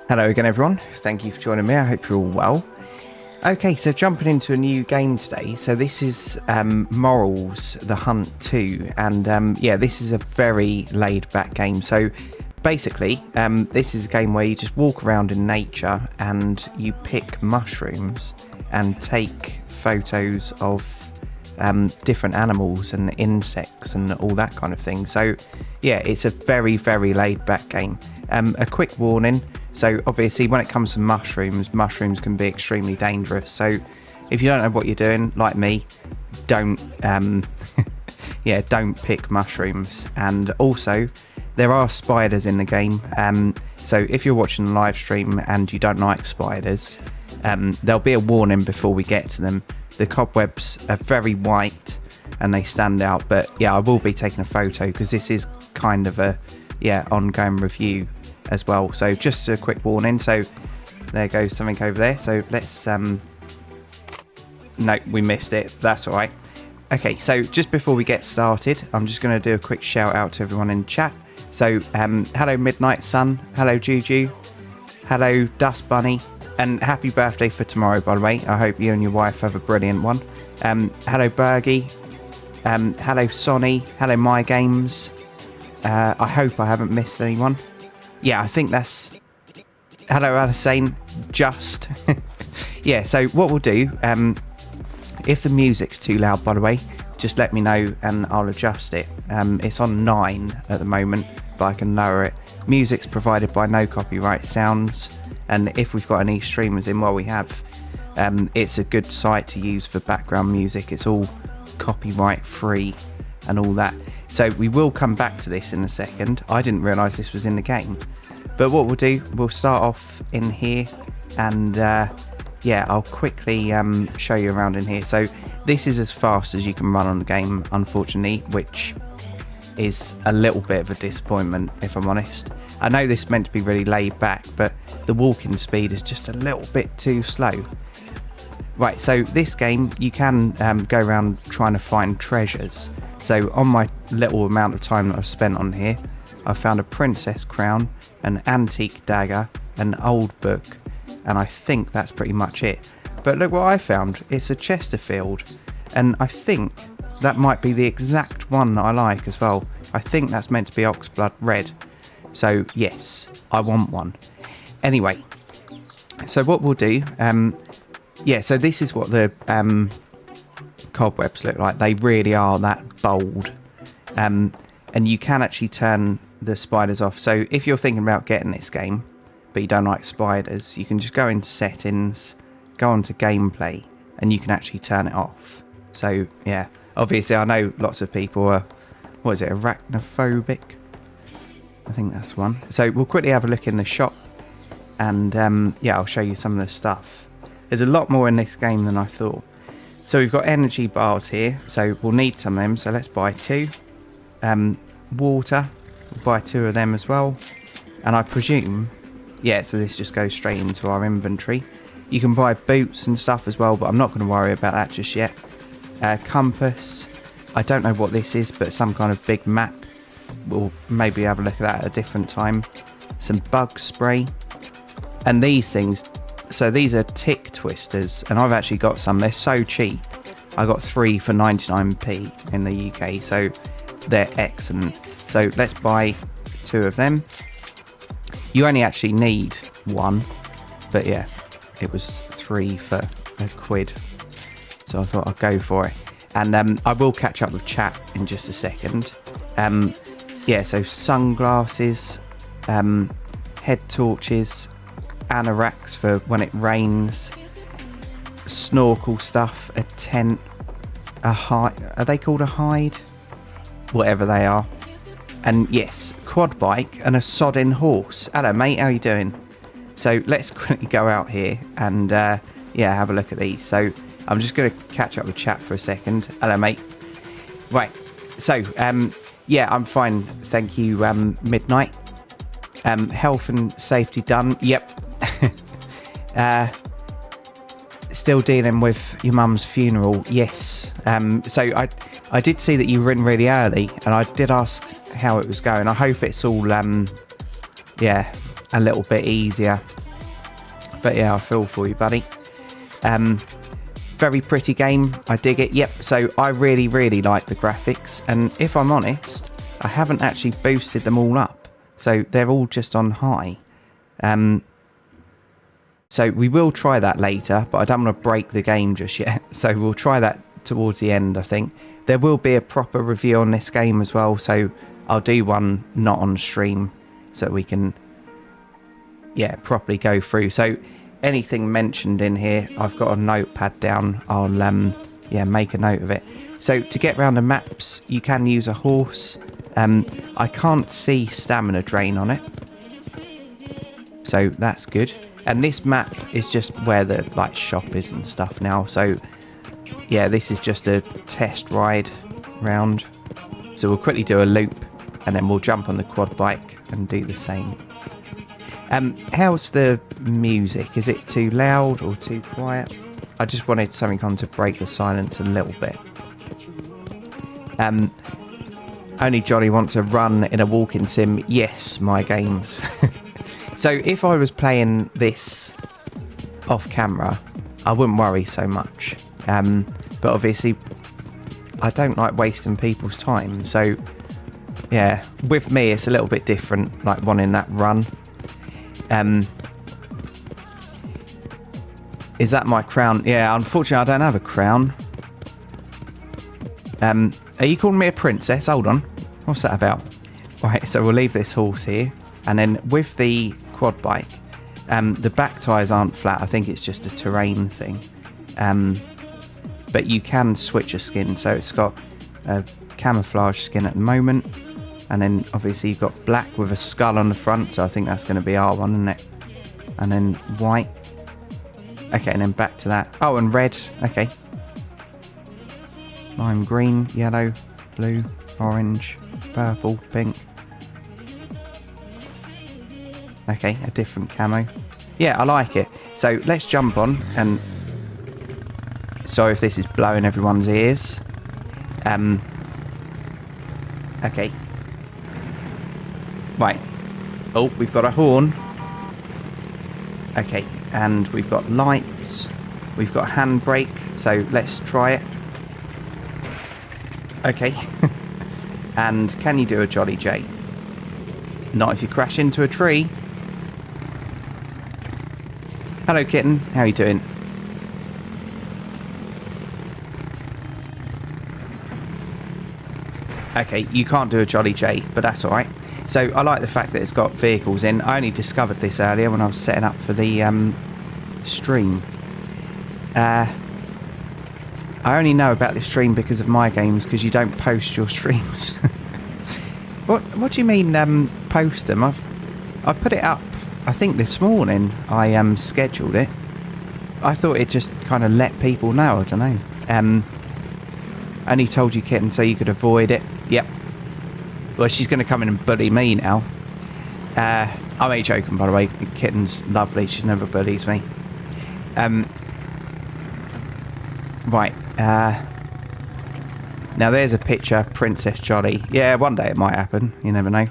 Hello again, everyone. Thank you for joining me. I hope you're all well. Okay, so jumping into a new game today. So this is Morels, The Hunt 2. And yeah, this is a very laid-back game. So basically, this is a game where you just walk around in nature and you pick mushrooms and take photos of different animals and insects and all that kind of thing. So yeah, it's a very, very laid-back game. A quick warning. So obviously when it comes to mushrooms can be extremely dangerous. So if you don't know what you're doing, like me, don't don't pick mushrooms. And also there are spiders in the game. So if you're watching the live stream and you don't like spiders, there'll be a warning before we get to them. The cobwebs are very white and they stand out, but yeah, I will be taking a photo because this is kind of a ongoing review as well. So just a quick warning. So there goes something over there. So let's no, we missed it. That's all right. Okay, so just before we get started, I'm just going to do a quick shout out to everyone in chat. So hello Midnight Sun, hello Juju, hello Dust Bunny, and happy birthday for tomorrow, by the way. I hope you and your wife have a brilliant one. Hello Bergie, hello Sonny, hello My Games. I hope I haven't missed anyone. Yeah, I think that's... Hello, Alasane. Just. Yeah, so what we'll do, if the music's too loud, by the way, just let me know and I'll adjust it. It's on 9 at the moment, but I can lower it. Music's provided by No Copyright Sounds, and if we've got any streamers in, well, we have. It's a good site to use for background music. It's all copyright free and all that. So we will come back to this in a second. I didn't realise this was in the game. But what we'll do, we'll start off in here and yeah, I'll quickly show you around in here. So this is as fast as you can run on the game, unfortunately, which is a little bit of a disappointment, if I'm honest. I know this is meant to be really laid back, but the walking speed is just a little bit too slow. Right, so this game, you can go around trying to find treasures. So on my little amount of time that I've spent on here, I found a princess crown, an antique dagger, an old book, and I think that's pretty much it. But look what I found. It's a Chesterfield, and I think that might be the exact one that I like as well. I think that's meant to be Oxblood Red. So yes, I want one. Anyway, so what we'll do, yeah, so this is what the cobwebs look like. They really are that bold, and you can actually turn the spiders off. So if you're thinking about getting this game but you don't like spiders, you can just go into settings, go on to gameplay, and you can actually turn it off. So yeah, obviously I know lots of people are, what is it, arachnophobic? I think that's one. So we'll quickly have a look in the shop, and yeah, I'll show you some of the stuff. There's a lot more in this game than I thought. So we've got energy bars here, so we'll need some of them, so let's buy 2. Water, we'll buy 2 of them as well. And I presume, yeah, so this just goes straight into our inventory. You can buy boots and stuff as well, but I'm not going to worry about that just yet. Compass, I don't know what this is, but some kind of big map. We'll maybe have a look at that at a different time. Some bug spray. And these things... So these are tick twisters, and I've actually got some. They're so cheap. I got 3 for 99p in the UK, so they're excellent. So let's buy 2 of them. You only actually need 1, but yeah, it was 3 for £1, so I thought I'd go for it. And I will catch up with chat in just a second. Yeah, so sunglasses, head torches, anoraks for when it rains, snorkel stuff, a tent, a hide. Are they called a hide? Whatever they are. And yes, quad bike and a sodding horse. Hello mate, how you doing? So let's quickly go out here and yeah, have a look at these. So I'm just going to catch up with chat for a second. Hello mate. Right, so yeah, I'm fine, thank you. Midnight. Health and safety done. Yep. Still dealing with your mum's funeral. Yes. So I did see that you were in really early, and I did ask how it was going. I hope it's all yeah, a little bit easier. But yeah, I feel for you, buddy. Very pretty game. I dig it. Yep. So I really, really like the graphics. And if I'm honest, I haven't actually boosted them all up. So they're all just on high. So we will try that later, but I don't want to break the game just yet. So we'll try that towards the end, I think. There will be a proper review on this game as well. So I'll do one not on stream so we can, yeah, properly go through. So anything mentioned in here, I've got a notepad down. I'll, yeah, make a note of it. So to get around the maps, you can use a horse. I can't see stamina drain on it. So that's good. And this map is just where the like shop is and stuff now. So yeah, this is just a test ride round. So we'll quickly do a loop and then we'll jump on the quad bike and do the same. How's the music? Is it too loud or too quiet? I just wanted something on to break the silence a little bit. Only Johnny wants to run in a walking sim. Yes, my games. So if I was playing this off camera, I wouldn't worry so much. But obviously, I don't like wasting people's time. So yeah, with me, it's a little bit different, like wanting that run. Is that my crown? Yeah, unfortunately, I don't have a crown. Are you calling me a princess? Hold on. What's that about? Right, so we'll leave this horse here. And then with the quad bike, the back tyres aren't flat. I think it's just a terrain thing. But you can switch a skin. So it's got a camouflage skin at the moment. And then obviously you've got black with a skull on the front. So I think that's going to be R1, isn't it? And then white. Okay, and then back to that. Oh, and red. Okay. Lime green, yellow, blue, orange, purple, pink. Okay, a different camo. Yeah, I like it. So let's jump on, and sorry if this is blowing everyone's ears. Okay. Right. Oh, we've got a horn. Okay, and we've got lights. We've got a handbrake, so let's try it. Okay. And can you do a Jolly J? Not if you crash into a tree. Hello, kitten. How are you doing? Okay, you can't do a Jolly J, but that's alright. So I like the fact that it's got vehicles in. I only discovered this earlier when I was setting up for the stream. I only know about this stream because of my games, because you don't post your streams. What do you mean post them? I put it up, I think this morning. I scheduled it. I thought it just kind of let people know. I don't know. Only told you, kitten, so you could avoid it. Yep. Well, she's going to come in and bully me now. I'm only joking, by the way. Kitten's lovely. She never bullies me. Right. Now there's a picture, Princess Jolly. Yeah, one day it might happen. You never know.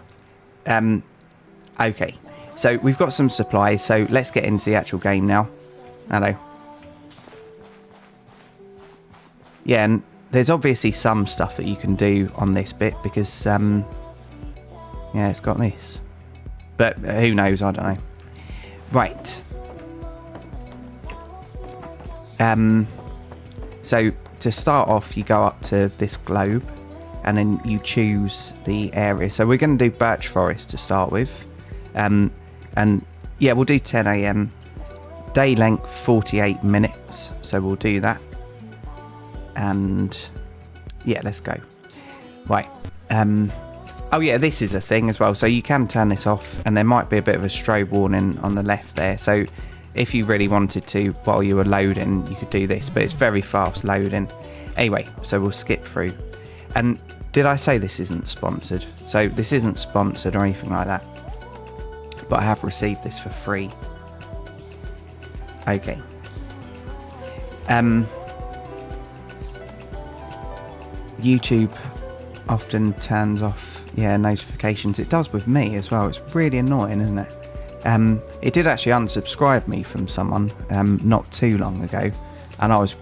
Okay. So we've got some supplies. So let's get into the actual game now. Hello. Yeah, and there's obviously some stuff that you can do on this bit because, yeah, it's got this. But who knows? I don't know. Right. So to start off, you go up to this globe and then you choose the area. So we're going to do Birch Forest to start with. And yeah, we'll do 10 AM. Day length 48 minutes. So we'll do that. And yeah, let's go. Right. Oh yeah, this is a thing as well. So you can turn this off and there might be a bit of a strobe warning on the left there. So if you really wanted to, while you were loading, you could do this, but it's very fast loading. Anyway, so we'll skip through. And did I say this isn't sponsored? So this isn't sponsored or anything like that. But I have received this for free. Okay. YouTube often turns off, yeah, notifications. It does with me as well. It's really annoying, isn't it? It did actually unsubscribe me from someone not too long ago, and I was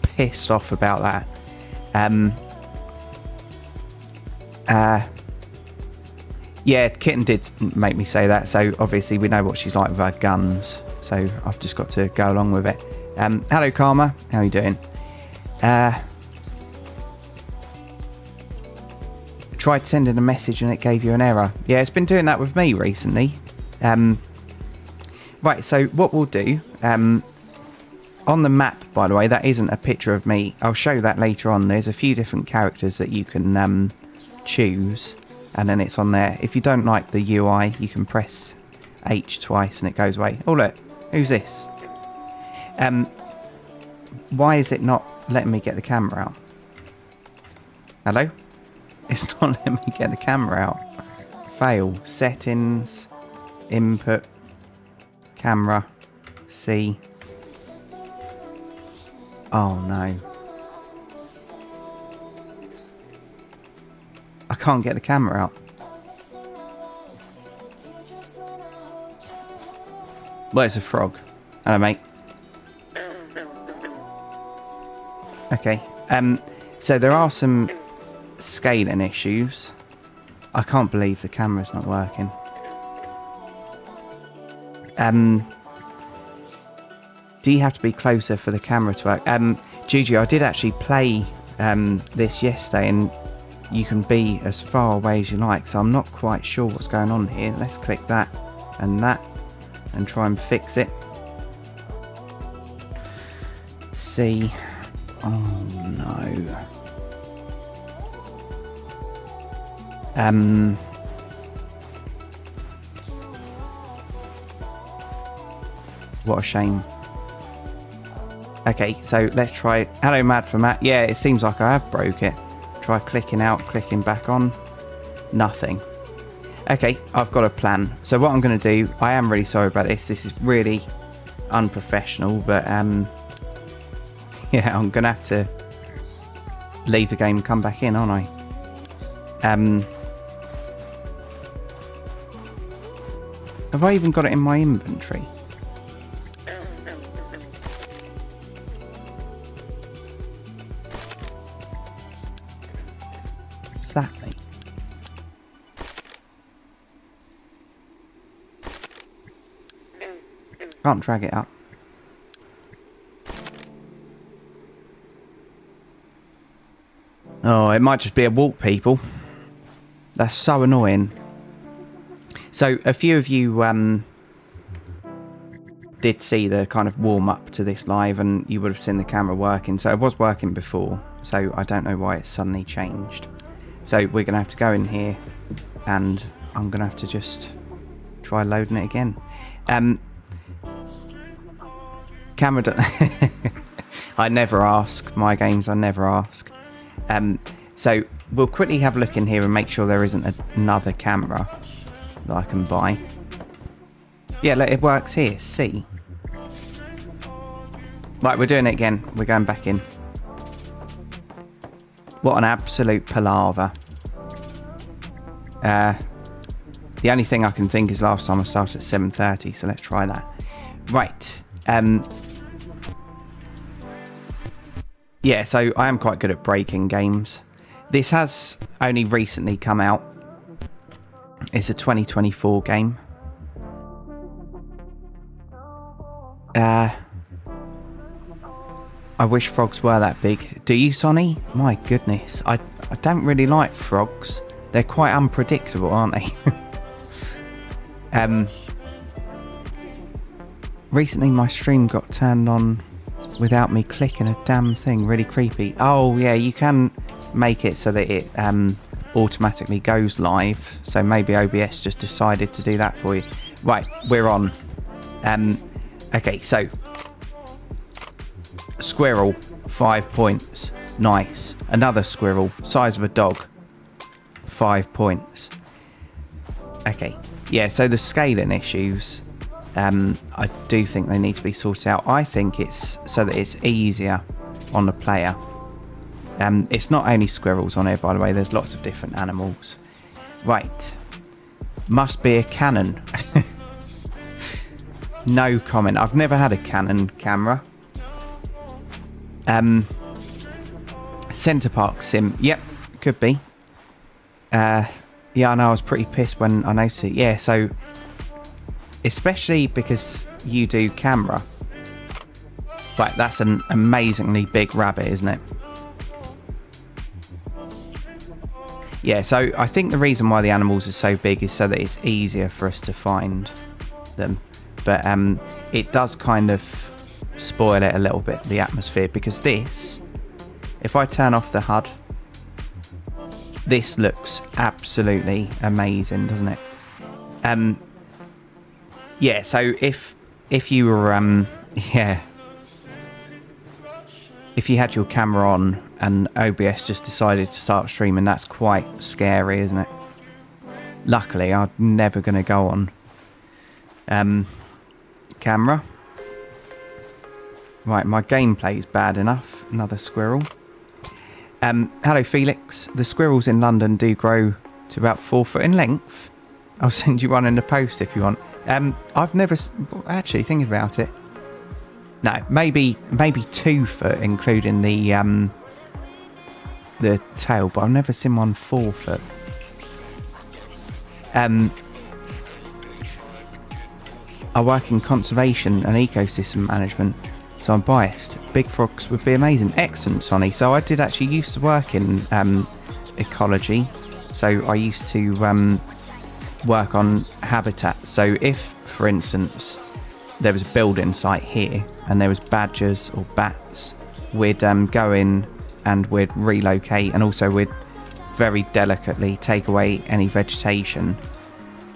pissed off about that. Yeah, Kitten did make me say that, so obviously we know what she's like with her guns, so I've just got to go along with it. Hello Karma, how are you doing? Tried sending a message and it gave you an error. Yeah, it's been doing that with me recently. Right, so what we'll do, on the map, by the way, that isn't a picture of me. I'll show that later on. There's a few different characters that you can choose, and then it's on there. If you don't like the UI, you can press H twice and it goes away. Oh look, who's this? Why is it not letting me get the camera out? Hello? It's not letting me get the camera out. Fail. Settings. Input. Camera. C. Oh no. I can't get the camera out. Well, it's a frog. Hello, mate. Okay. So there are some scaling issues. I can't believe the camera's not working. Do you have to be closer for the camera to work? Gigi, I did actually play this yesterday, and you can be as far away as you like, so I'm not quite sure what's going on here. Let's click that and try and fix it. See. Oh no. What a shame. Okay, so let's try. Hello, Mad for Matt. Yeah, it seems like I have broke it. Try clicking out, clicking back on. Nothing. Okay, I've got a plan. So what I'm going to do, I am really sorry about this. This is really unprofessional, but yeah, I'm going to have to leave the game and come back in, aren't I? Have I even got it in my inventory? What's that thing? Can't drag it up. Oh, it might just be a walk, people. That's so annoying. So a few of you did see the kind of warm up to this live, and you would have seen the camera working. So it was working before, so I don't know why it suddenly changed. So we're going to have to go in here, and I'm going to have to just try loading it again. Camera I never ask. My games, I never ask. So we'll quickly have a look in here and make sure there isn't another camera that I can buy. Yeah, look, it works here. See? Right, we're doing it again. We're going back in. What an absolute palaver. The only thing I can think is last time I started at 7:30, so let's try that. Right. Yeah, so I am quite good at breaking games. This has only recently come out. It's a 2024 game. I wish frogs were that big. Do you, Sonny? My goodness. I don't really like frogs. They're quite unpredictable, aren't they? Recently my stream got turned on without me clicking a damn thing. Really creepy. Oh yeah, you can make it so that it automatically goes live. So maybe OBS just decided to do that for you. Right, we're on. Okay, so squirrel, 5 points. Nice. Another squirrel, size of a dog, 5 points. Okay, yeah, so the scaling issues, I do think they need to be sorted out. I think it's so that it's easier on the player. It's not only squirrels on here, by the way, there's lots of different animals. Right, must be a cannon. No comment. I've never had a Canon camera. Centre Park sim. Yep, could be. Yeah, I know. I was pretty pissed when I noticed it. Yeah, so especially because you do camera. Like, that's an amazingly big rabbit, isn't it? Yeah, so I think the reason why the animals are so big is so that it's easier for us to find them. But it does kind of spoil it a little bit, the atmosphere, because this, if I turn off the HUD, this looks absolutely amazing, doesn't it? Yeah, so if you were yeah, if you had your camera on and OBS just decided to start streaming, that's quite scary, isn't it? Luckily, I'm never going to go on camera. Right, my gameplay is bad enough. Another squirrel. Hello, Felix. The squirrels in London do grow to about 4 foot in length. I'll send you one in the post if you want. I've never... Actually, thinking about it. No, maybe 2 foot, including the tail, but I've never seen one 4 foot. I work in conservation and ecosystem management, so I'm biased. Big frogs would be amazing. Excellent, Sonny. So I did actually used to work in ecology. So I used to work on habitat. So if, for instance, there was a building site here and there was badgers or bats, we'd go in and we'd relocate, and also we'd very delicately take away any vegetation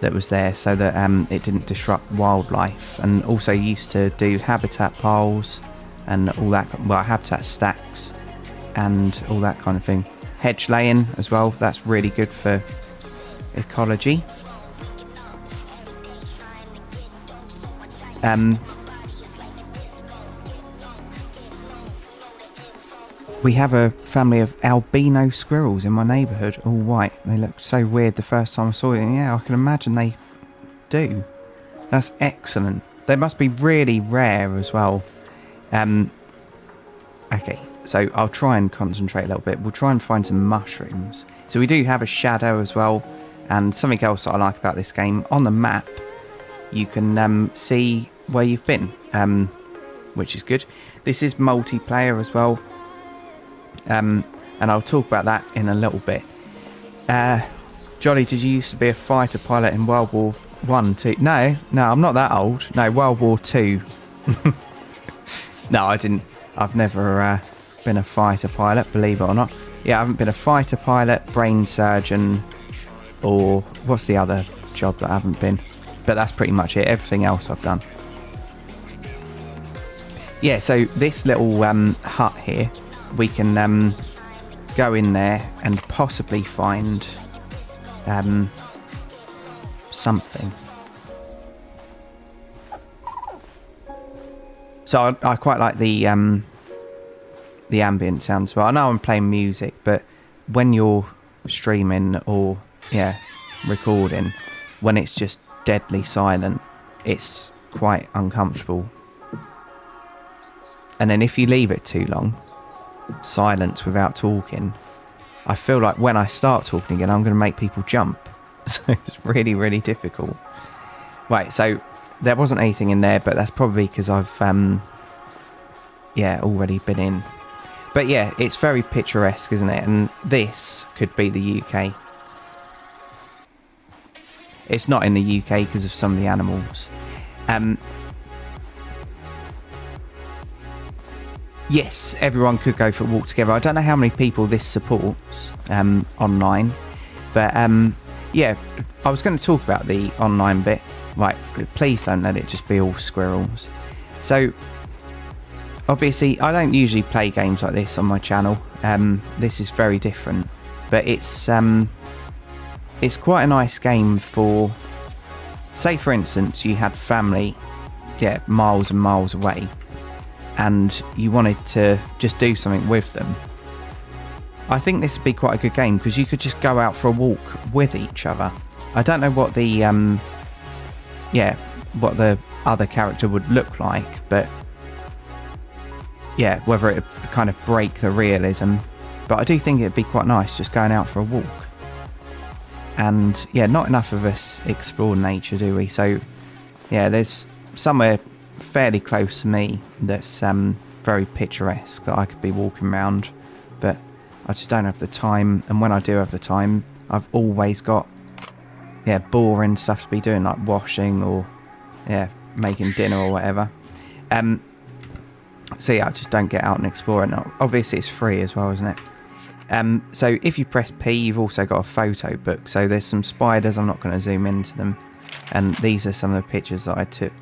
that was there so that it didn't disrupt wildlife. And also used to do habitat piles and all that, well, habitat stacks and all that kind of thing. Hedge laying as well, that's really good for ecology. We have a family of albino squirrels in my neighbourhood, all white. They looked so weird the first time I saw them. Yeah, I can imagine they do. That's excellent. They must be really rare as well. Okay, so I'll try and concentrate a little bit. We'll try and find some mushrooms. So we do have a shadow as well. And something else that I like about this game, on the map, you can see where you've been, which is good. This is multiplayer as well. And I'll talk about that in a little bit. Jolly, did you used to be a fighter pilot in World War 1, 2? No, I'm not that old. No, World War 2. No, I didn't. I've never been a fighter pilot, believe it or not. Yeah, I haven't been a fighter pilot, brain surgeon, or what's the other job that I haven't been? But that's pretty much it. Everything else I've done. Yeah, so this little hut here, we can go in there and possibly find something. So I quite like the ambient sounds. Well, I know I'm playing music, but when you're streaming or recording, when it's just deadly silent, it's quite uncomfortable. And then if you leave it too long, silence without talking, I feel like when I start talking again, I'm going to make people jump. So it's really, really difficult. Right, so there wasn't anything in there, but that's probably because I've already been in. But yeah, it's very picturesque, isn't it? And this could be the UK. It's not in the UK because of some of the animals. Yes, everyone could go for a walk together. I don't know how many people this supports online, but yeah, I was going to talk about the online bit. Right, please don't let it just be all squirrels. So, obviously, I don't usually play games like this on my channel. This is very different, but it's quite a nice game for, say for instance, you had family, miles and miles away, and you wanted to just do something with them. I think this would be quite a good game because you could just go out for a walk with each other. I don't know what the other character would look like, but yeah, whether it kind of break the realism. But I do think it'd be quite nice just going out for a walk. And yeah, not enough of us explore nature, do we? So yeah, there's somewhere fairly close to me that's very picturesque that I could be walking around, but I just don't have the time. And when I do have the time, I've always got boring stuff to be doing, like washing or making dinner or whatever. So yeah, I just don't get out and explore it. Now, obviously it's free as well, isn't it? So if you press P, you've also got a photo book. So there's some spiders. I'm not going to zoom into them. And these are some of the pictures that I took.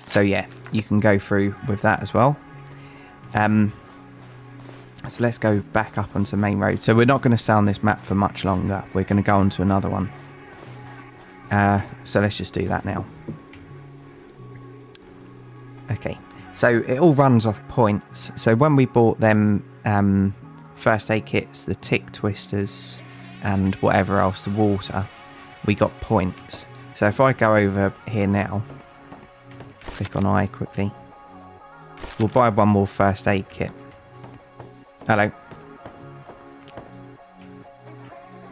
So yeah, you can go through with that as well. So let's go back up onto the main road. So we're not going to stay on this map for much longer. We're going to go on to another one. So let's just do that now. Okay, so it all runs off points. So when we bought them first aid kits, the tick twisters and whatever else, the water, we got points. So if I go over here now, click on I quickly, we'll buy one more first aid kit. Hello.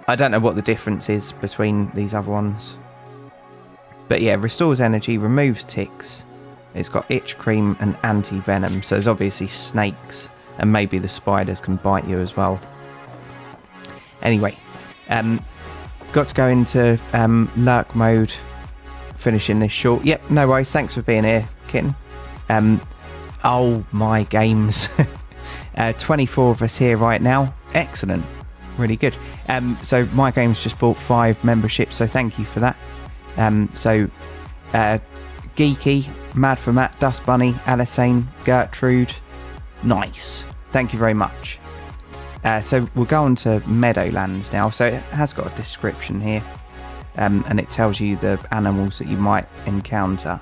I don't know what the difference is between these other ones. But yeah, restores energy, removes ticks. It's got itch cream and anti-venom. So there's obviously snakes, and maybe the spiders can bite you as well. Anyway, got to go into lurk mode, finishing this short. Yep, no worries. Thanks for being here, kitten. Oh my games. 24 of us here right now. Excellent. Really good. So my game's just bought 5 memberships, so thank you for that. Geeky, Mad for Matt, Dust Bunny, Alisane, Gertrude. Nice. Thank you very much. So we'll go on to Meadowlands now. So it has got a description here. And it tells you the animals that you might encounter.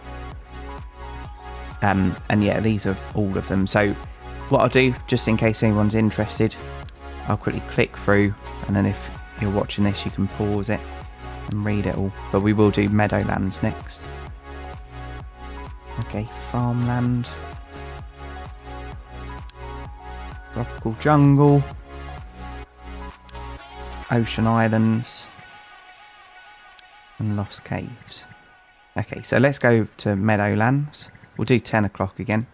And yeah, these are all of them. So what I'll do, just in case anyone's interested, I'll quickly click through, and then if you're watching this, you can pause it and read it all. But we will do Meadowlands next. Okay, farmland, tropical jungle, ocean islands, and lost caves. Okay, so let's go to Meadowlands. We'll do 10 o'clock again.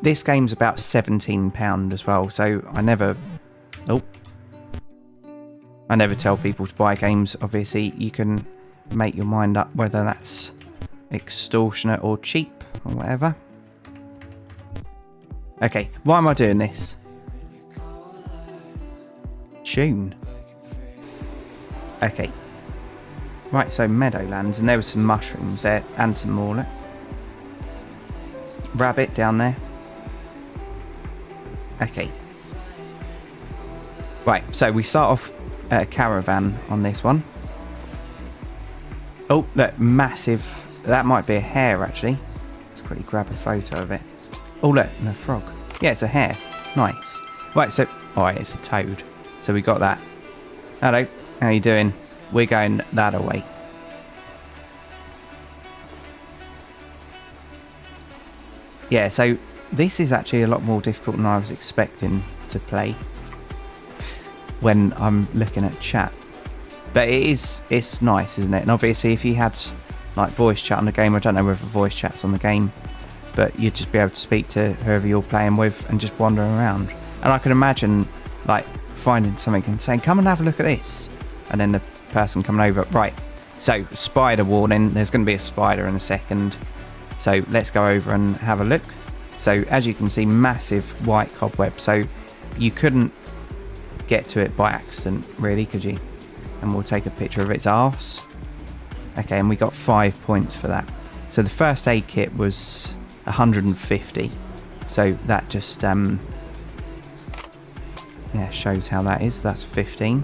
This game's about £17 as well, so I never tell people to buy games. Obviously, you can make your mind up whether that's extortionate or cheap or whatever. Okay, why am I doing this? Tune. Okay. Right, so Meadowlands, and there were some mushrooms there and some more. Rabbit down there. Okay. Right, so we start off at a caravan on this one. Oh, look, massive. That might be a hare, actually. Let's quickly grab a photo of it. Oh, look, and a frog. Yeah, it's a hare. Nice. Right, so... oh, it's a toad. So we got that. Hello, how you doing? We're going that away. Yeah, so this is actually a lot more difficult than I was expecting to play when I'm looking at chat. But it's nice, isn't it? And obviously if you had like voice chat on the game, I don't know whether voice chat's on the game, but you'd just be able to speak to whoever you're playing with and just wandering around. And I can imagine like finding something and saying, come and have a look at this. And then the person coming over, right, so spider warning, there's going to be a spider in a second. So let's go over and have a look. So as you can see, massive white cobweb. So you couldn't get to it by accident, really, could you? And we'll take a picture of its arse. Okay, and we got 5 points for that. So the first aid kit was 150. So that just shows how that is. That's 15.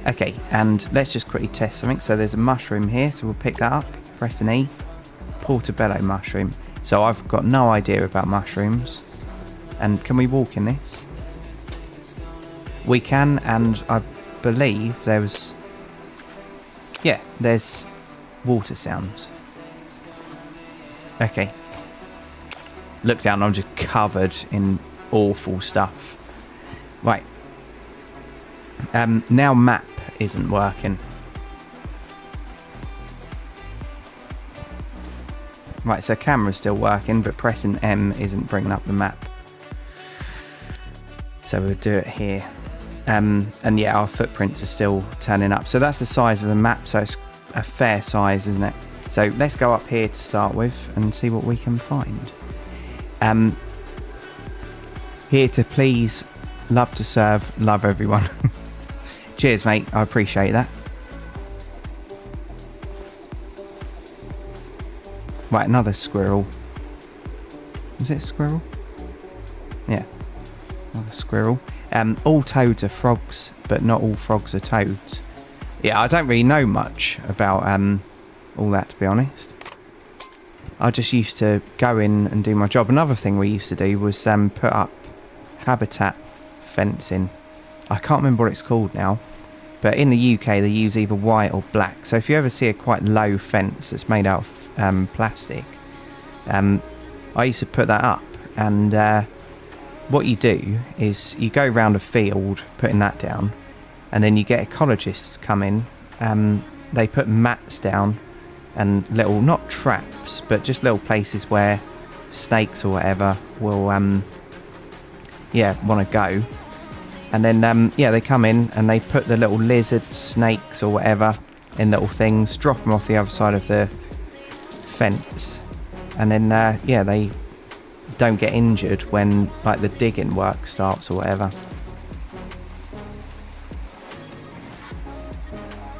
Okay, and let's just quickly test something. So there's a mushroom here, so we'll pick that up. Press an E. Portobello mushroom. So I've got no idea about mushrooms. And can we walk in this? We can, and I believe there was... yeah, there's water sounds. Okay. Look down, I'm just covered in awful stuff. Right. Now map isn't working. Right, so camera's still working, but pressing M isn't bringing up the map. So we'll do it here. And yeah, our footprints are still turning up. So that's the size of the map, so it's a fair size, isn't it? So let's go up here to start with and see what we can find. Here to please, love to serve, love everyone. Cheers, mate. I appreciate that. Right, another squirrel. Is it a squirrel? Yeah, another squirrel. All toads are frogs, but not all frogs are toads. Yeah, I don't really know much about all that, to be honest. I just used to go in and do my job. Another thing we used to do was put up habitat fencing. I can't remember what it's called now, but in the UK they use either white or black. So if you ever see a quite low fence that's made out of plastic, I used to put that up, and what you do is you go around a field putting that down, and then you get ecologists come in, they put mats down and little, not traps, but just little places where snakes or whatever will want to go. And then they come in and they put the little lizards, snakes or whatever in little things, drop them off the other side of the fence, and then they don't get injured when like the digging work starts or whatever.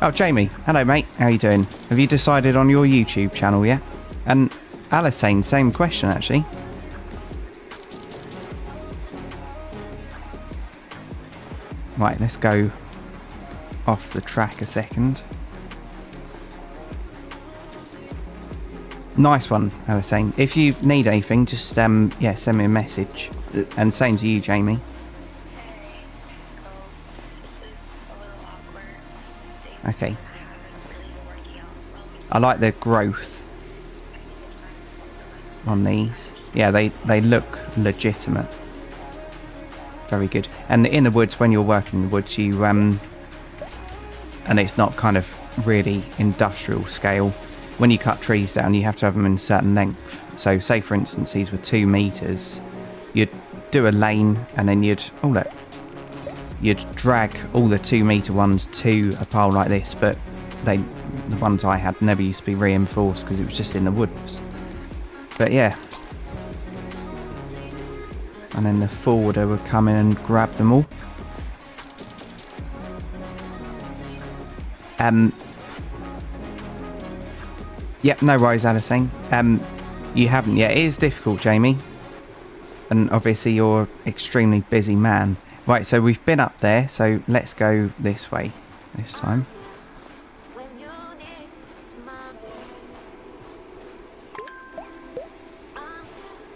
Oh, Jamie, hello mate, how you doing? Have you decided on your YouTube channel yet? And Alasane, same question actually. Right, let's go off the track a second. Nice one, Alasane. If you need anything, just send me a message. And same to you, Jamie. Okay. I like the growth on these. Yeah, they look legitimate. Very good. And in the woods, when you're working in the woods, you and it's not kind of really industrial scale. When you cut trees down, you have to have them in a certain length. So say for instance these were 2 meters, you'd do a lane and then you'd drag all the 2 meter ones to a pile like this, but the ones I had never used to be reinforced because it was just in the woods. But yeah. And then the forwarder would come in and grab them all. Yep, no worries, Alasane. You haven't yet. It is difficult, Jamie. And obviously you're an extremely busy man. Right, so we've been up there, so let's go this way this time.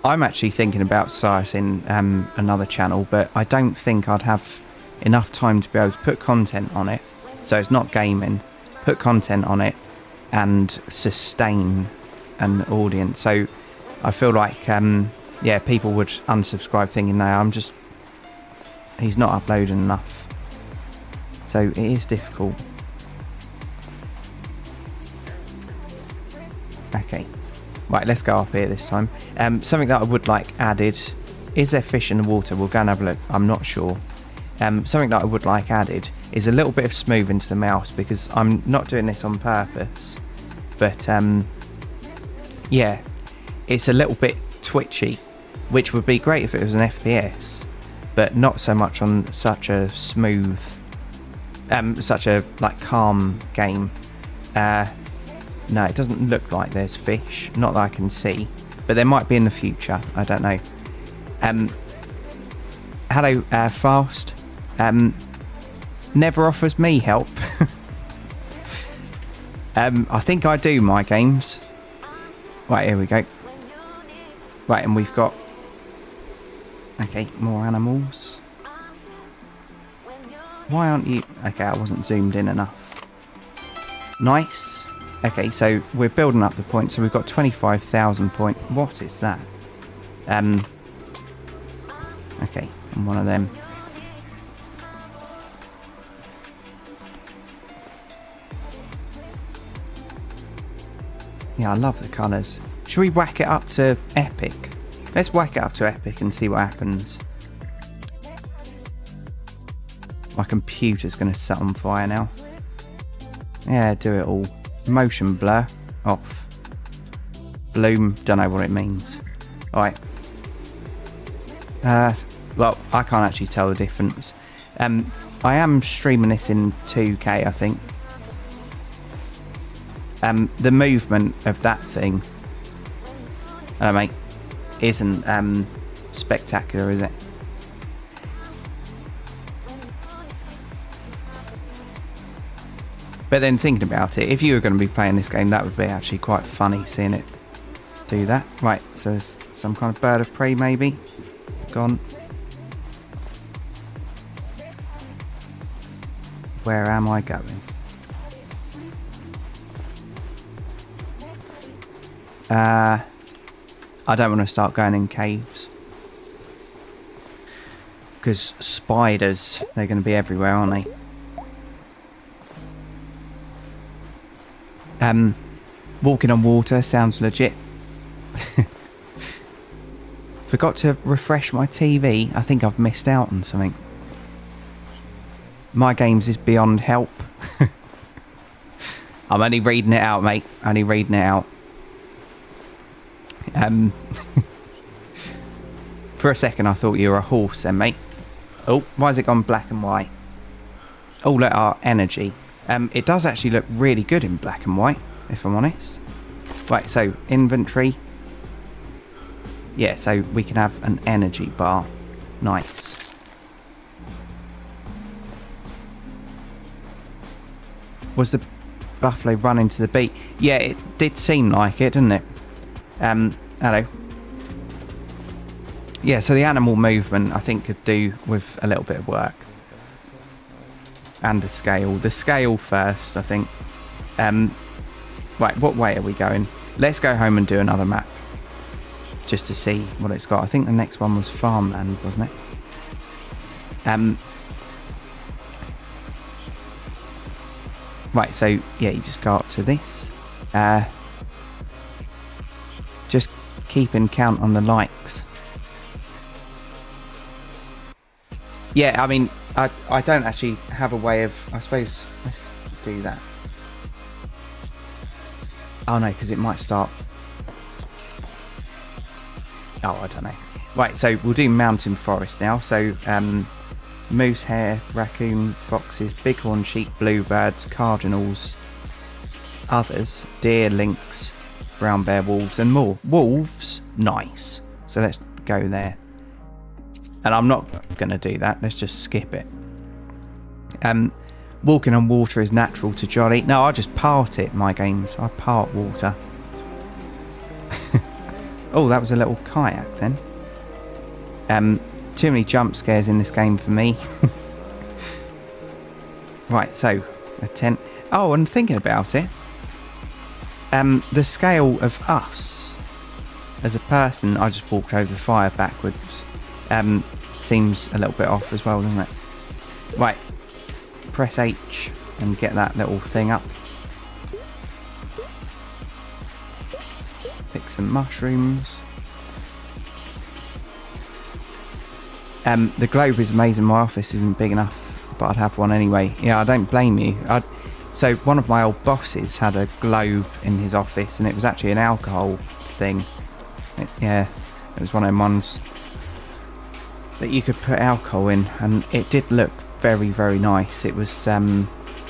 I'm actually thinking about starting another channel, but I don't think I'd have enough time to be able to put content on it. So it's not gaming. Put content on it and sustain an audience. So I feel like people would unsubscribe thinking, no, he's not uploading enough. So it is difficult. Okay, right, let's go up here this time. Something that I would like added, is there fish in the water? We'll go and have a look. I'm not sure. Something that I would like added is a little bit of smooth into the mouse, because I'm not doing this on purpose, but it's a little bit twitchy, which would be great if it was an FPS, but not so much on such a smooth, such a like calm game. No, it doesn't look like there's fish, not that I can see, but there might be in the future, I don't know. Hello, Fast. Never offers me help. I think I do my games. Right, here we go. Right, and we've got... Okay, more animals. Why aren't you... Okay, I wasn't zoomed in enough. Nice. Okay, so we're building up the points. So we've got 25,000 points. What is that? Okay, I'm one of them. Yeah, I love the colours. Should we whack it up to epic? Let's whack it up to epic and see what happens. My computer's going to set on fire now. Yeah, do it all. Motion blur off. Bloom, don't know what it means. Alright. Well, I can't actually tell the difference. I am streaming this in 2K, I think. The movement of that thing, mate, isn't spectacular, is it? But then thinking about it, if you were going to be playing this game, that would be actually quite funny seeing it do that. Right, so there's some kind of bird of prey maybe. Gone. Where am I going? I don't want to start going in caves. Because spiders, they're going to be everywhere, aren't they? Walking on water sounds legit. Forgot to refresh my TV. I think I've missed out on something. My games is beyond help. I'm only reading it out, mate. Only reading it out. For a second I thought you were a horse then, mate. Oh, why has it gone black and white? Oh, look, our energy. It does actually look really good in black and white, if I'm honest. Right, so inventory. Yeah, so we can have an energy bar. Nice. Was the buffalo running to the beat? Yeah, it did seem like it, didn't it? Hello. Yeah, so the animal movement I think could do with a little bit of work. And the scale. The scale first, I think. Right, what way are we going? Let's go home and do another map. Just to see what it's got. I think the next one was farmland, wasn't it? Right, so yeah, you just go up to this. Just keeping count on the likes. Yeah, I mean, I don't actually have a way of... I suppose, let's do that. Oh no, because it might start... Oh, I don't know. Right, so we'll do mountain forest now. So, moose, hare, raccoon, foxes, bighorn, sheep, bluebirds, cardinals, others, deer, lynx, brown bear, wolves, and more. Wolves? Nice. So let's go there. And I'm not going to do that. Let's just skip it. Walking on water is natural to jolly. No, I just part it, my games. I part water. Oh, that was a little kayak then. Too many jump scares in this game for me. Right, so a tent. Oh, and thinking about it, the scale of us as a person, I just walked over the fire backwards, seems a little bit off as well, doesn't it? Right, press H and get that little thing up. Pick some mushrooms. The globe is amazing. My office isn't big enough, but I'd have one anyway. Yeah, I don't blame you. So one of my old bosses had a globe in his office, and it was actually an alcohol thing. It was one of them ones that you could put alcohol in, and it did look very, very nice. It was kind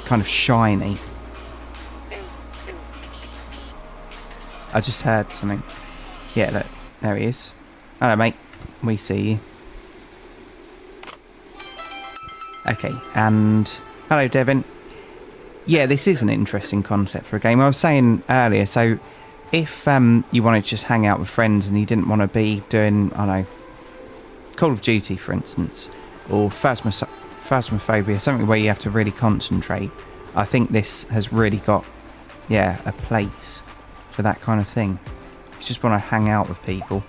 of shiny. I just heard something. Yeah, look, there he is. Hello, mate. We see you. Okay, and hello, Devin. Yeah, this is an interesting concept for a game. I was saying earlier, so if you wanted to just hang out with friends and you didn't want to be doing, I don't know, Call of Duty, for instance, or Phasmophobia, something where you have to really concentrate, I think this has really got yeah, a place for that kind of thing. You just want to hang out with people.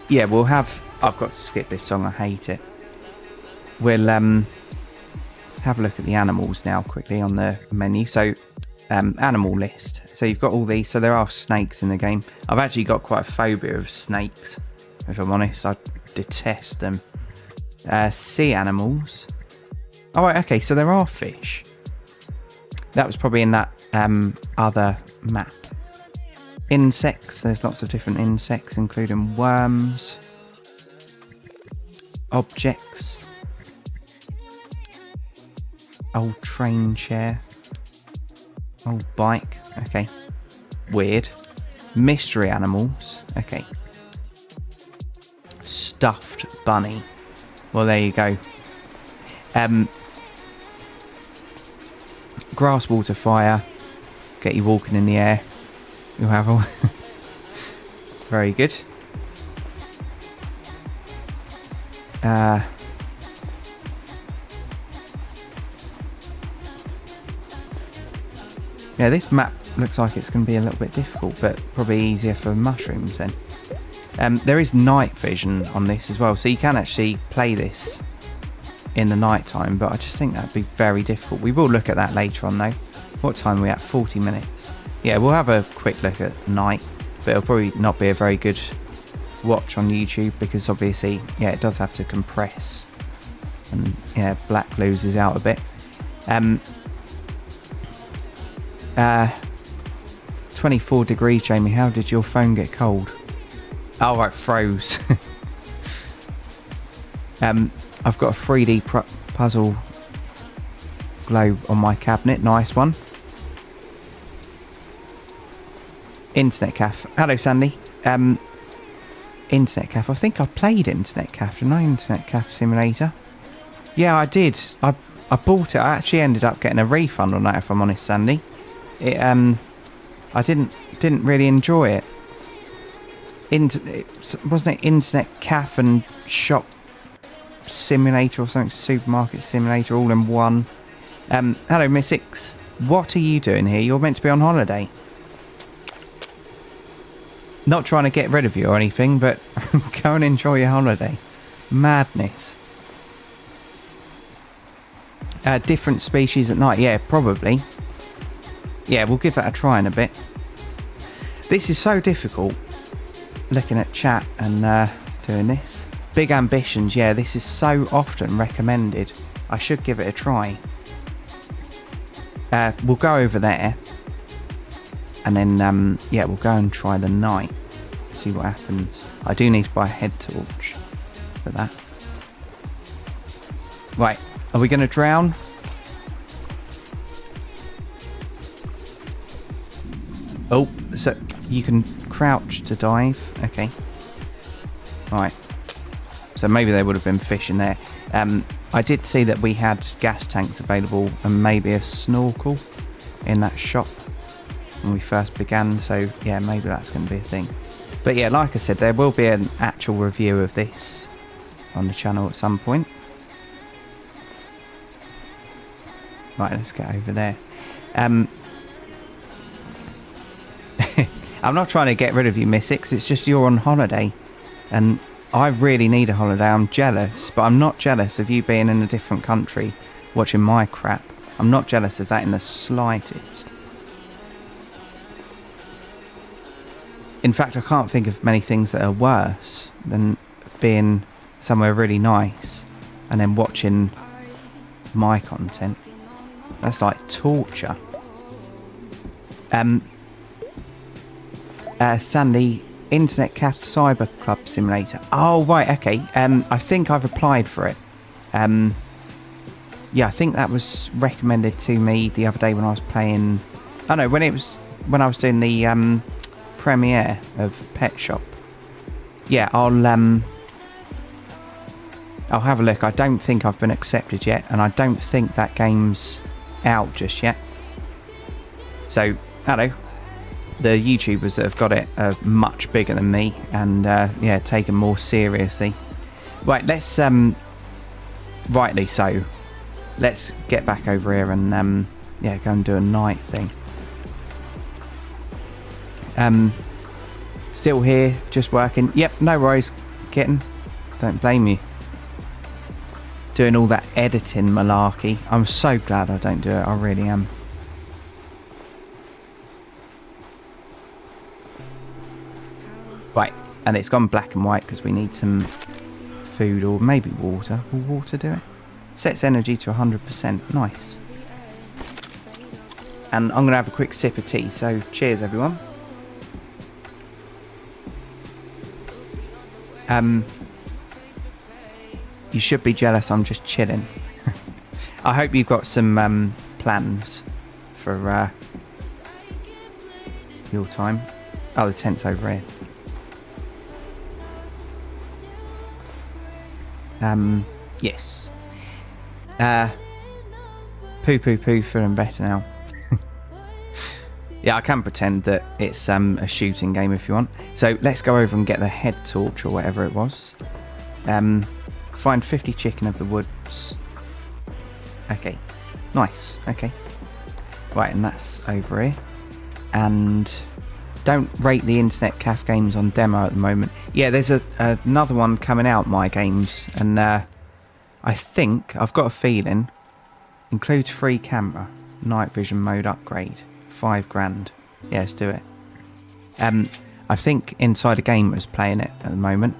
Yeah, we'll have... I've got to skip this song, I hate it. We'll have a look at the animals now quickly on the menu. So, animal list. So you've got all these. So there are snakes in the game. I've actually got quite a phobia of snakes, if I'm honest. I detest them. Sea animals. Oh, right, okay, so there are fish. That was probably in that other map. Insects. There's lots of different insects, including worms. Objects. Old train chair. Old bike. Okay. Weird. Mystery animals. Okay. Stuffed bunny. Well, there you go. Grass, water, fire. Get you walking in the air. You'll have all... Very good. Yeah, this map looks like it's going to be a little bit difficult, but probably easier for mushrooms then. There is night vision on this as well, so you can actually play this in the night time, but I just think that'd be very difficult. We will look at that later on though. What time are we at? 40 minutes. Yeah, we'll have a quick look at night, but it'll probably not be a very good watch on YouTube because obviously, yeah, it does have to compress, and yeah, black loses out a bit. 24 degrees, Jamie. How did your phone get cold? Oh, right, froze. I've got a 3D puzzle globe on my cabinet. Nice one. Internet Cafe. Hello, Sandy. Internet Cafe. I think I played Internet Cafe, didn't I? Internet Cafe Simulator. Yeah, I did. I bought it. I actually ended up getting a refund on that, if I'm honest, Sandy. It I didn't really enjoy it. Wasn't it Internet Cafe and Shop Simulator or something? Supermarket Simulator all in one. Hello, Miss X. What are you doing here? You're meant to be on holiday. Not trying to get rid of you or anything, but go and enjoy your holiday. Madness. Different species at night. Yeah, probably. Yeah, we'll give that a try in a bit. This is so difficult. Looking at chat and doing this. Big ambitions. Yeah, this is so often recommended. I should give it a try. We'll go over there. And then, yeah, we'll go and try the night. See what happens. I do need to buy a head torch for that. Right, are we going to drown? Oh, so you can crouch to dive. Okay. Right. So maybe there would have been fish in there. I did see that we had gas tanks available and maybe a snorkel in that shop when we first began, so yeah, maybe that's going to be a thing. But yeah, like I said, there will be an actual review of this on the channel at some point. Right, let's get over there. I'm not trying to get rid of you, Miss X, it's just you're on holiday and I really need a holiday. I'm jealous, but I'm not jealous of you being in a different country watching my crap. I'm not jealous of that in the slightest. In fact, I can't think of many things that are worse than being somewhere really nice and then watching my content. That's like torture. Sandy, Internet Cafe Cyber Club Simulator. Oh, right, okay. I think I've applied for it. Yeah, I think that was recommended to me the other day when I was playing... Oh, no, when I was doing the premiere of Pet Shop. Yeah, I'll have a look. I don't think I've been accepted yet, and I don't think that game's out just yet. So, hello. The YouTubers that have got it are much bigger than me and yeah, taken more seriously. Right, let's rightly so, let's get back over here and yeah, go and do a night thing. Still here, just working. Yep, no worries, kitten. Don't blame you. Doing all that editing malarkey. I'm so glad I don't do it. I really am. Right, and it's gone black and white because we need some food or maybe water. Will water do it? Sets energy to 100%. Nice. And I'm going to have a quick sip of tea. So cheers, everyone. You should be jealous. I'm just chilling. I hope you've got some plans for your time. Oh, the tent's over here. Yes. Poo, feeling better now. Yeah, I can pretend that it's a shooting game if you want. So let's go over and get the head torch or whatever it was. Find 50 chicken of the woods. Okay, nice. Okay, right, and that's over here. And don't rate the internet caf games on demo at the moment. Yeah, there's another one coming out, my games, and I think I've got a feeling includes free camera, night vision mode upgrade, $5,000. Yeah, let's do it. I think Inside a Gamer's playing it at the moment.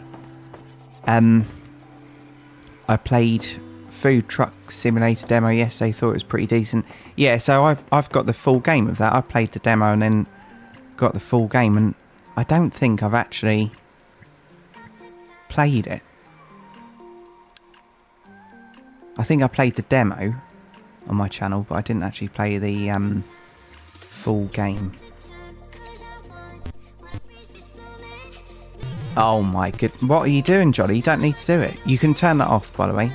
I played Food Truck Simulator demo yesterday, thought it was pretty decent. Yeah, so I've got the full game of that. I played the demo and then got the full game, and I don't think I've actually played it. I think I played the demo on my channel, but I didn't actually play the full game. Oh my god, what are you doing, Jolly? You don't need to do it. You can turn that off, by the way.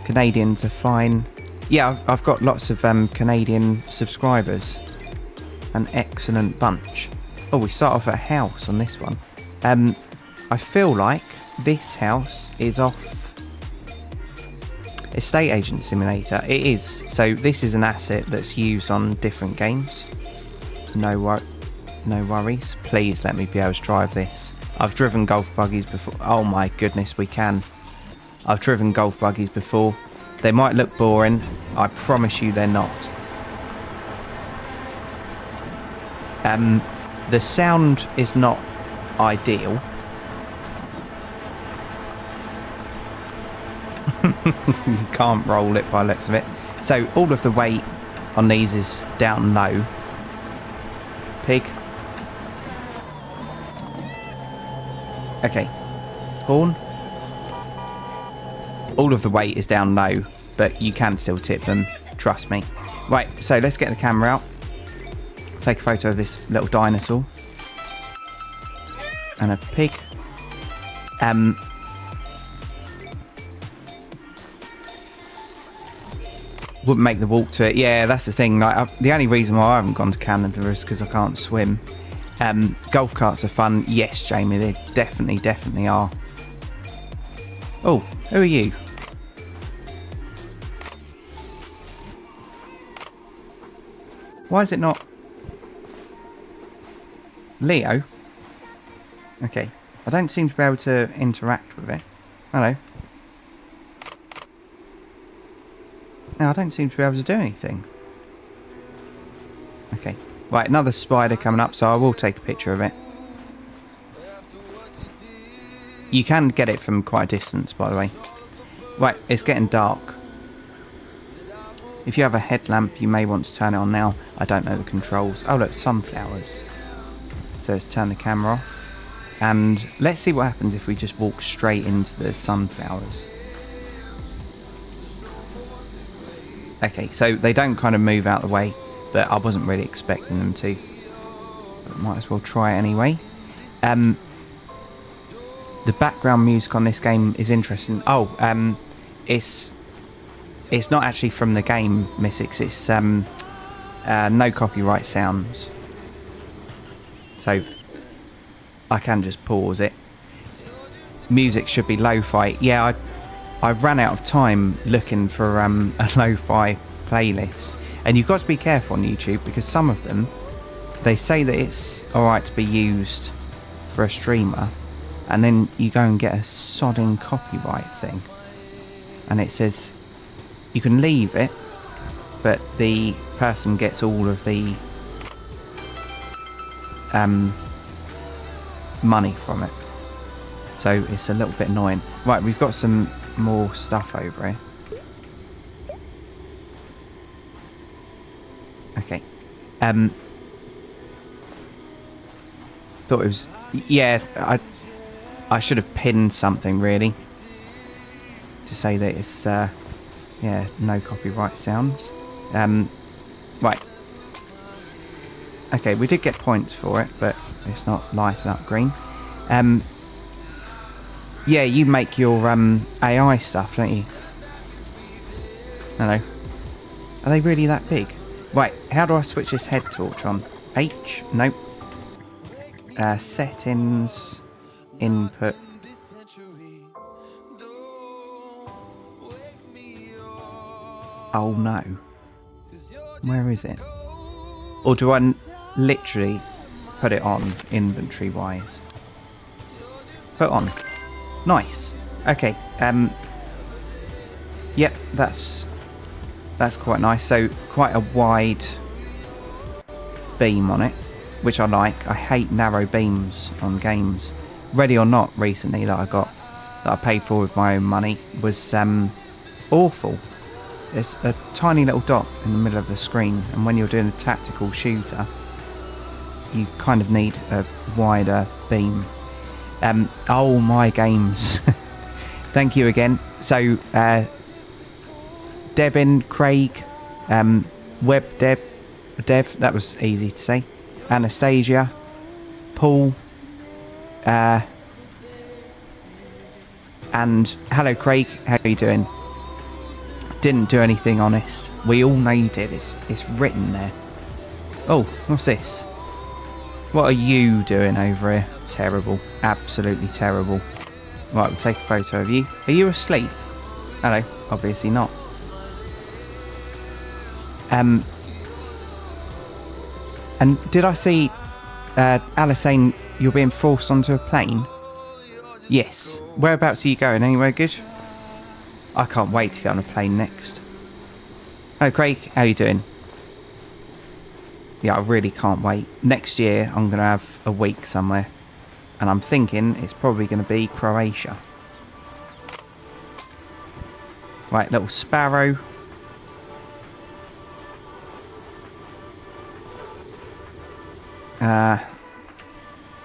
Canadians are fine. Yeah, I've got lots of Canadian subscribers. An excellent bunch. Oh, we start off at a house on this one. I feel like this house is off Estate Agent Simulator. It is. So this is an asset that's used on different games. No worries. Please let me be able to drive this. I've driven golf buggies before. Oh my goodness, we can. I've driven golf buggies before. They might look boring. I promise you they're not. The sound is not ideal. You can't roll it by the looks of it. So all of the weight on these is down low. Pig. Okay. Horn. All of the weight is down low, but you can still tip them. Trust me. Right, so let's get the camera out. Take a photo of this little dinosaur. And a pig. Wouldn't make the walk to it. Yeah, that's the thing. Like, the only reason why I haven't gone to Canada is because I can't swim. Golf carts are fun. Yes, Jamie, they definitely are. Oh, who are you? Why is it not Leo? Okay, I don't seem to be able to interact with it. Hello. No, I don't seem to be able to do anything. Okay. Right, another spider coming up, so I will take a picture of it. You can get it from quite a distance, by the way. Right, it's getting dark. If you have a headlamp, you may want to turn it on now. I don't know the controls. Oh, look, sunflowers. So let's turn the camera off. And let's see what happens if we just walk straight into the sunflowers. Okay, so they don't kind of move out the way, but I wasn't really expecting them to. But might as well try it anyway. The background music on this game is interesting. Oh, it's not actually from the game, Mystics. It's no copyright sounds. So I can just pause it. Music should be lo-fi. Yeah, I ran out of time looking for a lo-fi playlist. And you've got to be careful on YouTube because some of them, they say that it's alright to be used for a streamer, and then you go and get a sodding copyright thing. And it says you can leave it, but the person gets all of the money from it. So it's a little bit annoying. Right, we've got some more stuff over here. Okay. Thought it was... Yeah, I should have pinned something, really. To say that it's... yeah, no copyright sounds. Right. Okay, we did get points for it, but it's not lighting up green. Yeah, you make your AI stuff, don't you? Hello. Are they really that big? Right, how do I switch this head torch on? H? Nope. Settings. Input. Oh no. Where is it? Or do I literally put it on inventory wise? Put on. Nice. Okay. Yep, that's quite nice. So quite a wide beam on it, which I like. I hate narrow beams on games. Ready or Not recently that I paid for with my own money was awful. It's a tiny little dot in the middle of the screen, and when you're doing a tactical shooter, you kind of need a wider beam. Oh my games. Thank you again. So Devin, Craig, Web Dev, that was easy to say. Anastasia, Paul, and hello Craig, how are you doing? Didn't do anything honest. We all know you did. It's written there. Oh, what's this? What are you doing over here? Terrible. Absolutely terrible. Right, we'll take a photo of you. Are you asleep? Hello. Obviously not. And did I see Alice saying you're being forced onto a plane? Yes. Whereabouts are you going? Anywhere good? I can't wait to get on a plane next. Oh, Craig, how you doing? Yeah, I really can't wait. Next year, I'm going to have a week somewhere. And I'm thinking it's probably going to be Croatia. Right, little sparrow.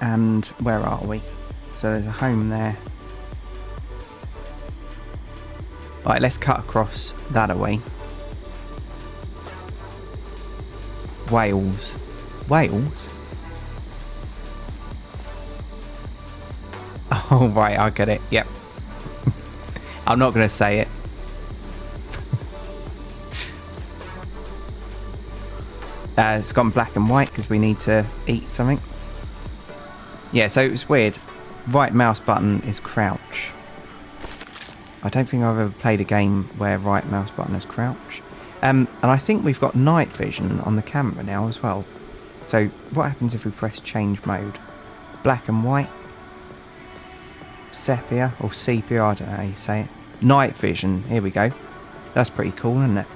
And where are we? So there's a home there. Right, let's cut across that away. Wales. Wales? Oh, right, I get it. Yep. I'm not going to say it. It's gone black and white because we need to eat something. Yeah, so it was weird. Right mouse button is crouch. I don't think I've ever played a game where right mouse button is crouch. And I think we've got night vision on the camera now as well. So what happens if we press change mode? Black and white? Sepia or sepia, I don't know how you say it. Night vision, here we go. That's pretty cool, isn't it?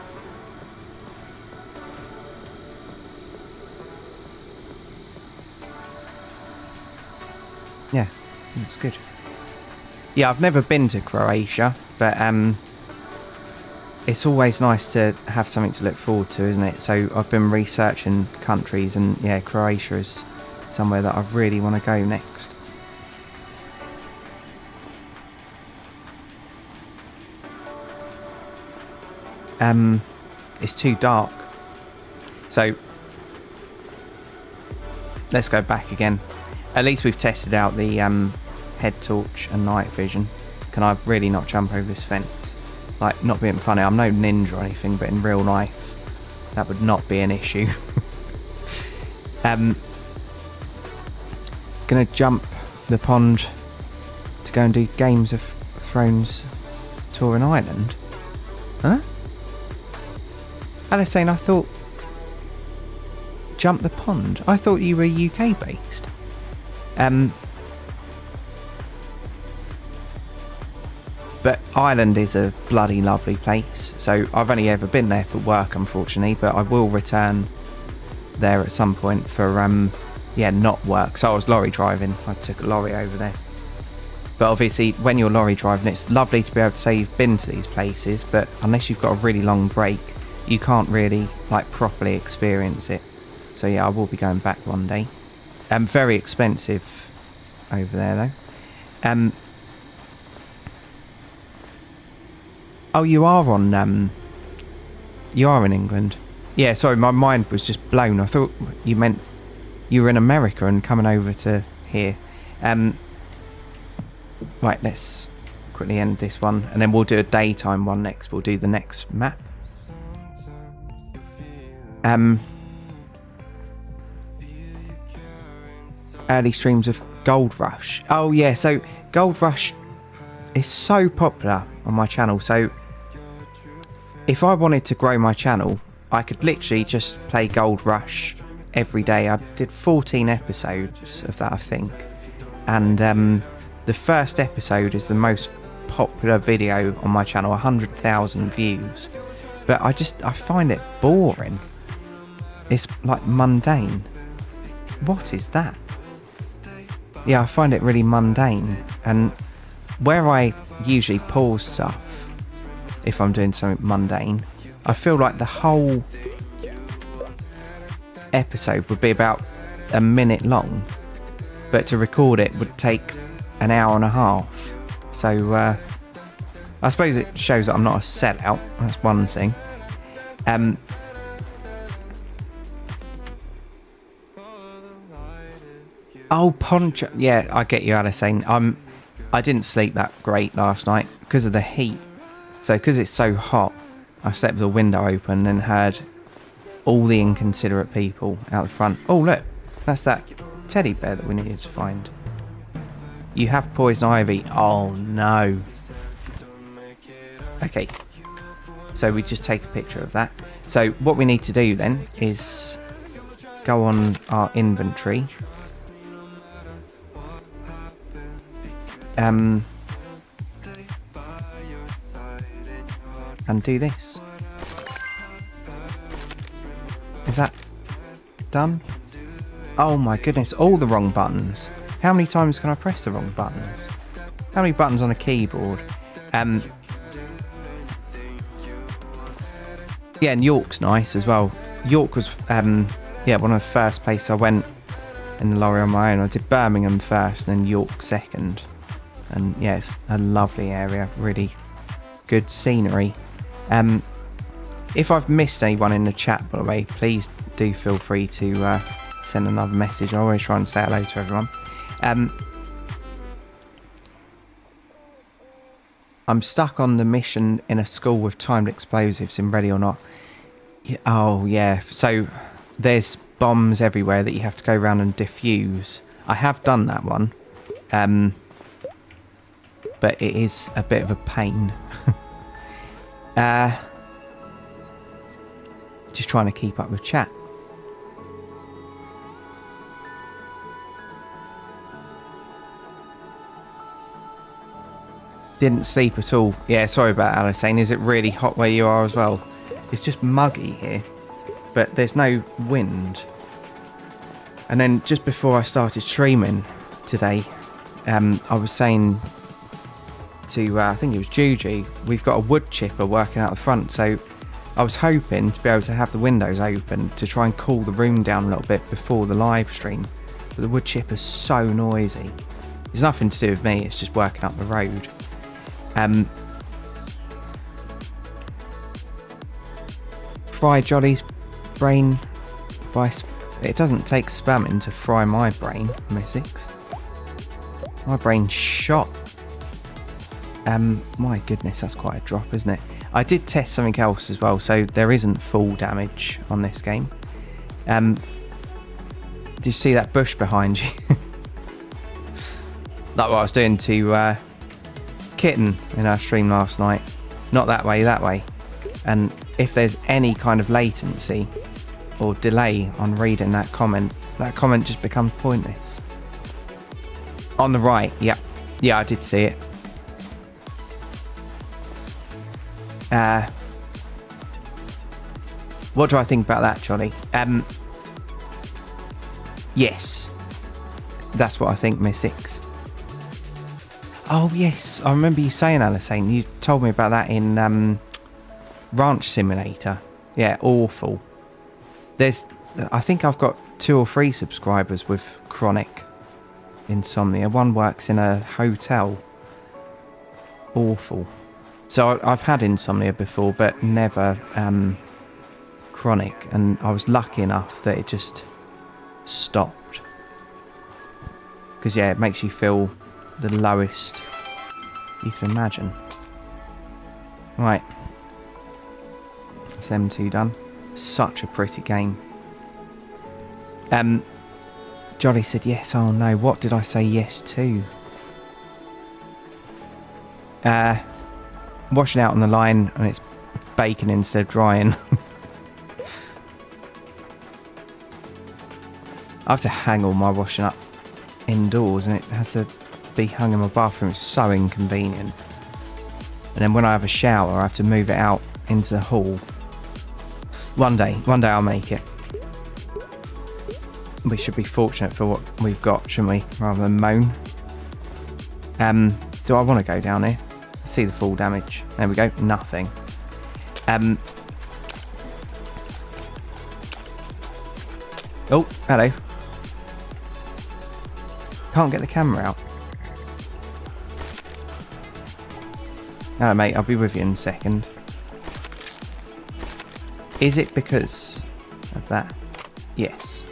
Yeah, that's good. Yeah, I've never been to Croatia, but it's always nice to have something to look forward to, isn't it? So I've been researching countries, and yeah, Croatia is somewhere that I really want to go next. It's too dark. So let's go back again. At least we've tested out the head torch and night vision. Can I really not jump over this fence? Like, not being funny, I'm no ninja or anything, but in real life that would not be an issue. going to jump the pond to go and do Games of Thrones Touring Ireland? Huh? Alicene, I thought... Jump the pond? I thought you were UK based. But Ireland is a bloody lovely place. So I've only ever been there for work, unfortunately, but I will return there at some point for, not work. So I was lorry driving. I took a lorry over there. But obviously, when you're lorry driving, it's lovely to be able to say you've been to these places, but unless you've got a really long break, you can't really, like, properly experience it. So yeah, I will be going back one day. Very expensive over there, though. Oh, you are on, you are in England. Yeah, sorry, my mind was just blown. I thought you meant you were in America and coming over to here. Right, let's quickly end this one, and then we'll do a daytime one next. We'll do the next map. Early streams of Gold Rush. Oh yeah, so Gold Rush is so popular on my channel, so if I wanted to grow my channel, I could literally just play Gold Rush every day. I did 14 episodes of that, I think, and the first episode is the most popular video on my channel, 100,000 views, but I find it boring. It's like mundane. What is that? Yeah, I find it really mundane, and where I usually pause stuff if I'm doing something mundane, I feel like the whole episode would be about a minute long, but to record it would take an hour and a half. So I suppose it shows that I'm not a sellout. That's one thing. Oh, poncho. Yeah, I get you, Alicene. I didn't sleep that great last night because of the heat. So because it's so hot, I slept with the window open and heard all the inconsiderate people out the front. Oh, look, that's that teddy bear that we needed to find. You have poison ivy. Oh, no. Okay. So we just take a picture of that. So what we need to do then is go on our inventory. And do this. Is that done? Oh my goodness, all the wrong buttons. How many times can I press the wrong buttons? How many buttons on a keyboard? Yeah, and York's nice as well. York was one of the first places I went in the lorry on my own. I did Birmingham first and then York second. And yeah, it's a lovely area, really good scenery. If I've missed anyone in the chat, by the way, please do feel free to send another message. I always try and say hello to everyone. I'm stuck on the mission in a school with timed explosives in Ready or Not. Oh yeah, so there's bombs everywhere that you have to go around and defuse. I have done that one, but it is a bit of a pain. Just trying to keep up with chat. Didn't sleep at all. Yeah, sorry about Alicene. Is it really hot where you are as well? It's just muggy here, but there's no wind. And then just before I started streaming today, I was saying to, I think it was Juju, we've got a wood chipper working out the front, so I was hoping to be able to have the windows open to try and cool the room down a little bit before the live stream, but the wood chipper's so noisy. It's nothing to do with me, it's just working up the road. Fry Jolly's brain by... It doesn't take spamming to fry my brain, Mystics. My brain's shot. My goodness, that's quite a drop, isn't it? I did test something else as well, so there isn't full damage on this game. Did you see that bush behind you? Like what I was doing to Kitten in our stream last night. Not that way, that way. And if there's any kind of latency or delay on reading that comment just becomes pointless. On the right, yeah. Yeah, I did see it. What do I think about that, Johnny? Yes. That's what I think, Miss Six. Oh, yes. I remember you saying, Alasane. You told me about that in Ranch Simulator. Yeah, awful. I think I've got 2 or 3 subscribers with chronic insomnia. One works in a hotel. Awful. So I've had insomnia before, but never chronic. And I was lucky enough that it just stopped. Because, yeah, it makes you feel the lowest you can imagine. Right. That's M2 done. Such a pretty game. Jolly said yes. Oh no, what did I say yes to? Washing out on the line and it's baking instead of drying. I have to hang all my washing up indoors and it has to be hung in my bathroom. It's so inconvenient. And then when I have a shower I have to move it out into the hall. One day I'll make it. We should be fortunate for what we've got, shouldn't we? Rather than moan. Do I want to go down here? See the full damage. There we go. Nothing. Oh, hello. Can't get the camera out. Hello, mate. I'll be with you in a second. Is it because of that? Yes.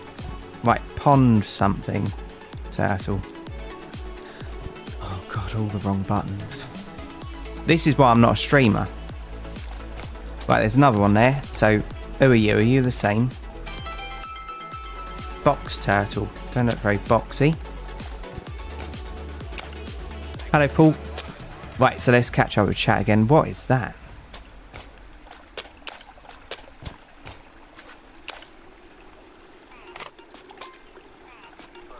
Right, pond something. Turtle. Oh god, all the wrong buttons. This is why I'm not a streamer. Right, there's another one there. So, who are you? Are you the same? Box turtle. Don't look very boxy. Hello, Paul. Right, so let's catch up with chat again. What is that?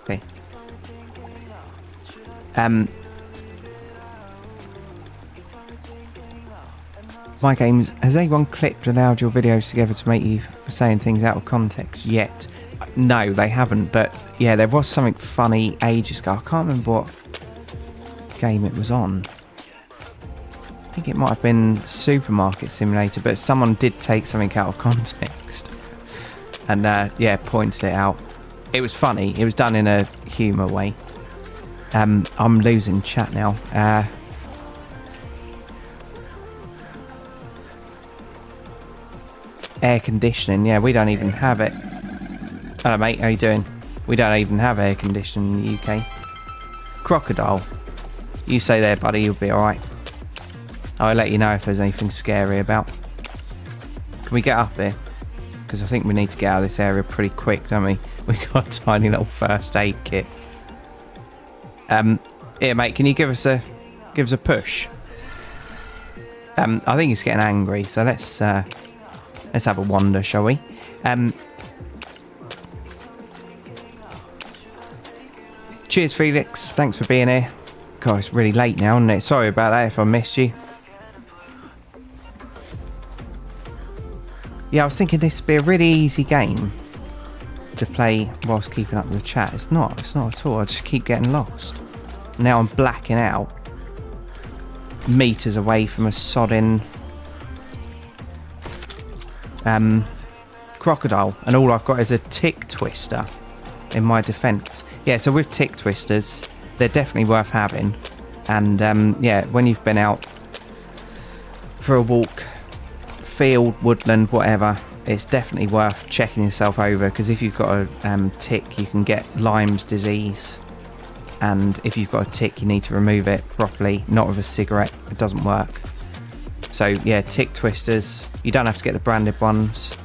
Okay. My games, has anyone clipped and allowed your videos together to make you saying things out of context yet? No, they haven't, but yeah, there was something funny ages ago. I can't remember what game it was on. I think it might have been Supermarket Simulator, but someone did take something out of context and yeah, pointed it out. It was funny. It was done in a humour way. I'm losing chat now. Air conditioning. Yeah, we don't even have it. Hello, mate. How you doing? We don't even have air conditioning in the UK. Crocodile. You stay there, buddy. You'll be alright. I'll let you know if there's anything scary about. Can we get up here? Because I think we need to get out of this area pretty quick, don't we? We've got a tiny little first aid kit. Here, mate, can you give us a push? I think he's getting angry, so let's have a wander, shall we? Cheers, Felix. Thanks for being here. God, it's really late now, isn't it? Sorry about that if I missed you. Yeah, I was thinking this would be a really easy game to play whilst keeping up with the chat. It's not at all. I just keep getting lost. Now I'm blacking out meters away from a sodding crocodile, and all I've got is a tick twister in my defense. Yeah, so with tick twisters, they're definitely worth having. And yeah, when you've been out for a walk, field, woodland, whatever, it's definitely worth checking yourself over, because if you've got a tick, you can get Lyme's disease, and if you've got a tick, you need to remove it properly, not with a cigarette. It doesn't work. So yeah, tick twisters, you don't have to get the branded ones,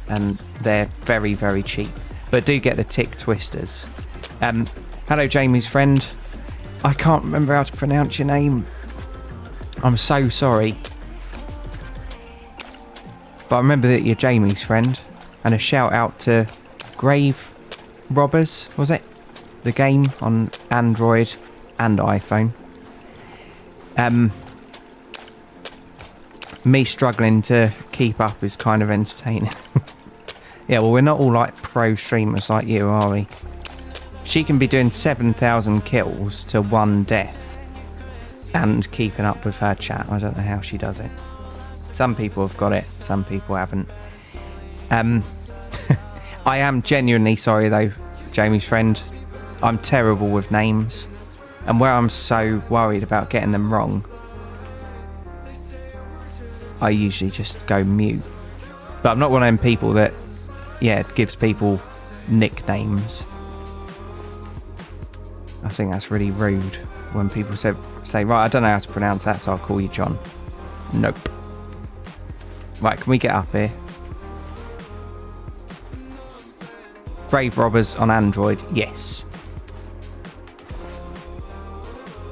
and they're very, very cheap, but do get the tick twisters. Hello, Jamie's friend. I can't remember how to pronounce your name. I'm so sorry. But I remember that you're Jamie's friend. And a shout out to Grave Robbers, was it? The game on Android and iPhone. Me struggling to keep up is kind of entertaining. Yeah, well, we're not all like pro streamers like you, are we? She can be doing 7,000 kills to 1 death and keeping up with her chat. I don't know how she does it. Some people have got it, some people haven't. I am genuinely sorry though, Jamie's friend. I'm terrible with names, and where I'm so worried about getting them wrong, I usually just go mute. But I'm not one of them people that, yeah, gives people nicknames. I think that's really rude when people say, right, I don't know how to pronounce that, so I'll call you John. Nope. Right, can we get up here? Grave Robbers on Android, yes.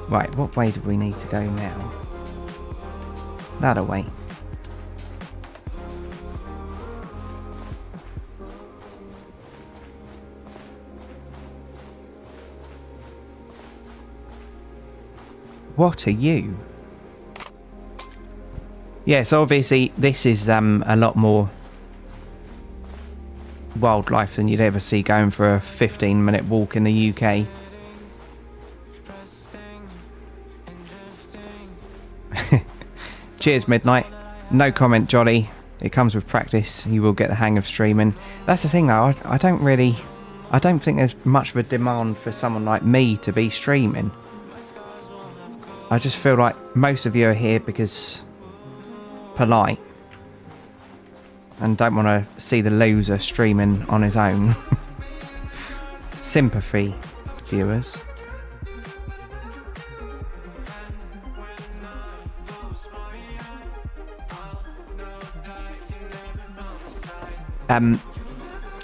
Right, what way do we need to go now? That way. What are you? Yeah, so obviously this is a lot more wildlife than you'd ever see going for a 15-minute walk in the UK. Cheers, Midnight. No comment, Jolly. It comes with practice. You will get the hang of streaming. That's the thing, though. I don't think there's much of a demand for someone like me to be streaming. I just feel like most of you are here because polite and don't want to see the loser streaming on his own. Sympathy, viewers.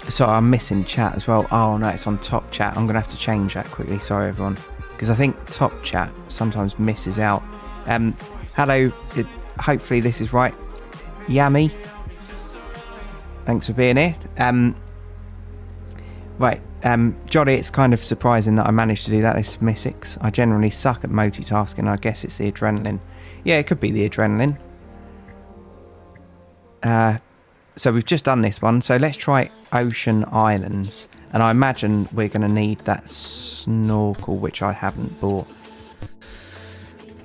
So I'm missing chat as well. Oh no, it's on top chat. I'm gonna have to change that quickly. Sorry everyone, because I think top chat sometimes misses out. Hello, hopefully this is right. Yummy, thanks for being here. Right, Jolly, it's kind of surprising that I managed to do that this Mystics. I generally suck at multitasking. I guess it's the adrenaline. Yeah, it could be the adrenaline. So we've just done this one, so let's try Ocean Islands. And I imagine we're going to need that snorkel, which I haven't bought.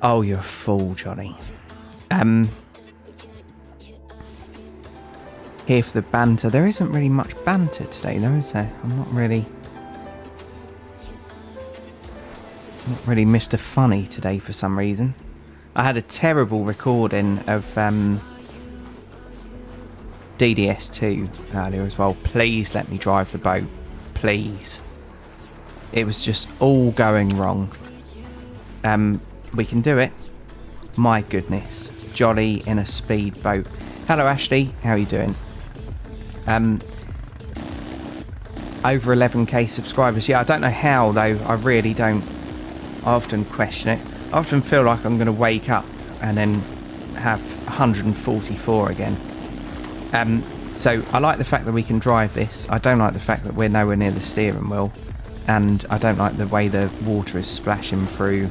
Oh, you're a fool, Johnny. Here for the banter. There isn't really much banter today, though, is there? I'm not really Mr. Funny today for some reason. I had a terrible recording of DDS2 earlier as well. Please let me drive the boat. Please. It was just all going wrong. We can do it. My goodness. Jolly in a speedboat. Hello Ashley, how are you doing? Over 11k subscribers. Yeah, I don't know how though. I really don't. I often question it. I often feel like I'm going to wake up and then have 144 again. So I like the fact that we can drive this. I don't like the fact that we're nowhere near the steering wheel, and I don't like the way the water is splashing through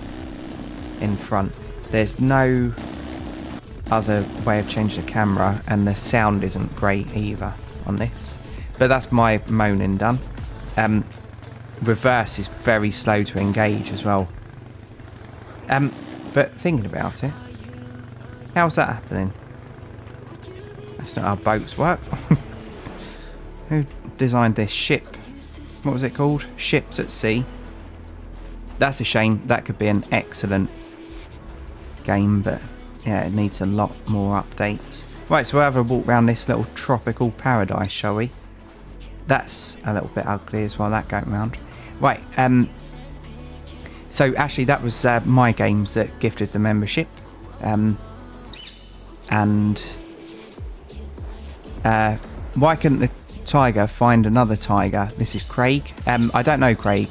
in front. There's no other way of changing the camera, and the sound isn't great either on this, but that's my moaning done. Reverse is very slow to engage as well. But thinking about it, how's that happening? That's not how boats work. Who designed this ship? What was it called? Ships at Sea. That's a shame. That could be an excellent game, but yeah, it needs a lot more updates. Right, so we'll have a walk around this little tropical paradise, shall we? That's a little bit ugly as well, that going round. Right, so actually that was my games that gifted the membership. Why couldn't the tiger find another tiger? This is Craig. I don't know, Craig.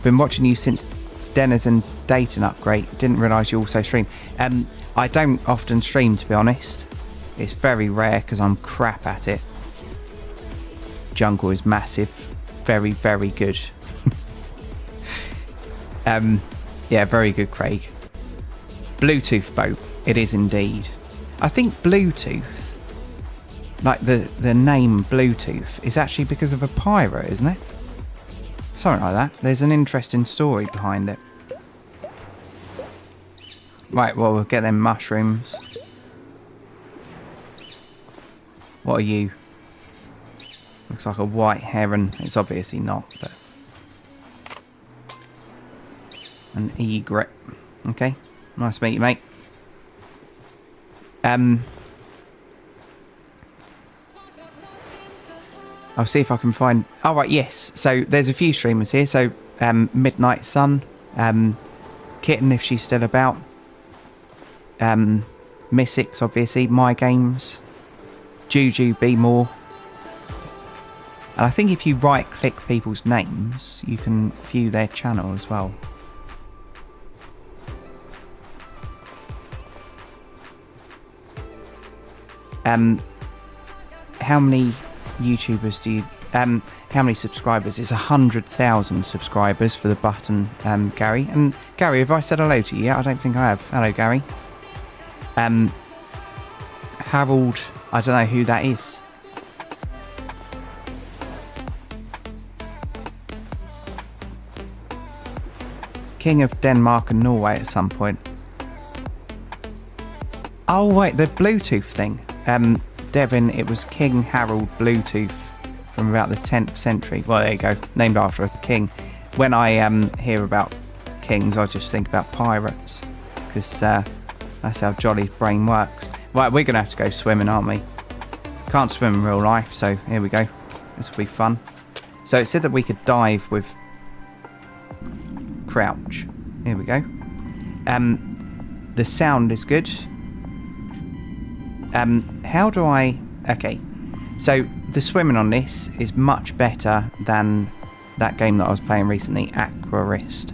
Been watching you since Denizen Dating Upgrade. Didn't realise you also stream. I don't often stream, to be honest. It's very rare because I'm crap at it. Jungle is massive. Very, very good. Yeah, very good, Craig. Bluetooth boat. It is indeed. I think Bluetooth, like the name Bluetooth, is actually because of a pirate, isn't it? Something like that. There's an interesting story behind it. Right, well, we'll get them mushrooms. What are you? Looks like a white heron. It's obviously not, but... An egret. Okay. Nice to meet you, mate. I'll see if I can find... Oh, right, yes. So, there's a few streamers here. So, Midnight Sun. Kitten, if she's still about. Mystics, obviously. My Games. Juju, Be More. And I think if you right-click people's names, you can view their channel as well. How many YouTubers do you... how many subscribers? It's 100,000 subscribers for the button, Gary. And Gary, have I said hello to you yet? I don't think I have. Hello, Gary. Harold, I don't know who that is. King of Denmark and Norway at some point. Oh, wait, the Bluetooth thing. Devon, it was King Harold Bluetooth from about the 10th century. Well, there you go. Named after a king. When I hear about kings, I just think about pirates. Because that's how Jolly's brain works. Right, we're going to have to go swimming, aren't we? Can't swim in real life, so here we go. This will be fun. So it said that we could dive with crouch. Here we go. The sound is good. How do I... Okay. So the swimming on this is much better than that game that I was playing recently, Aquarist.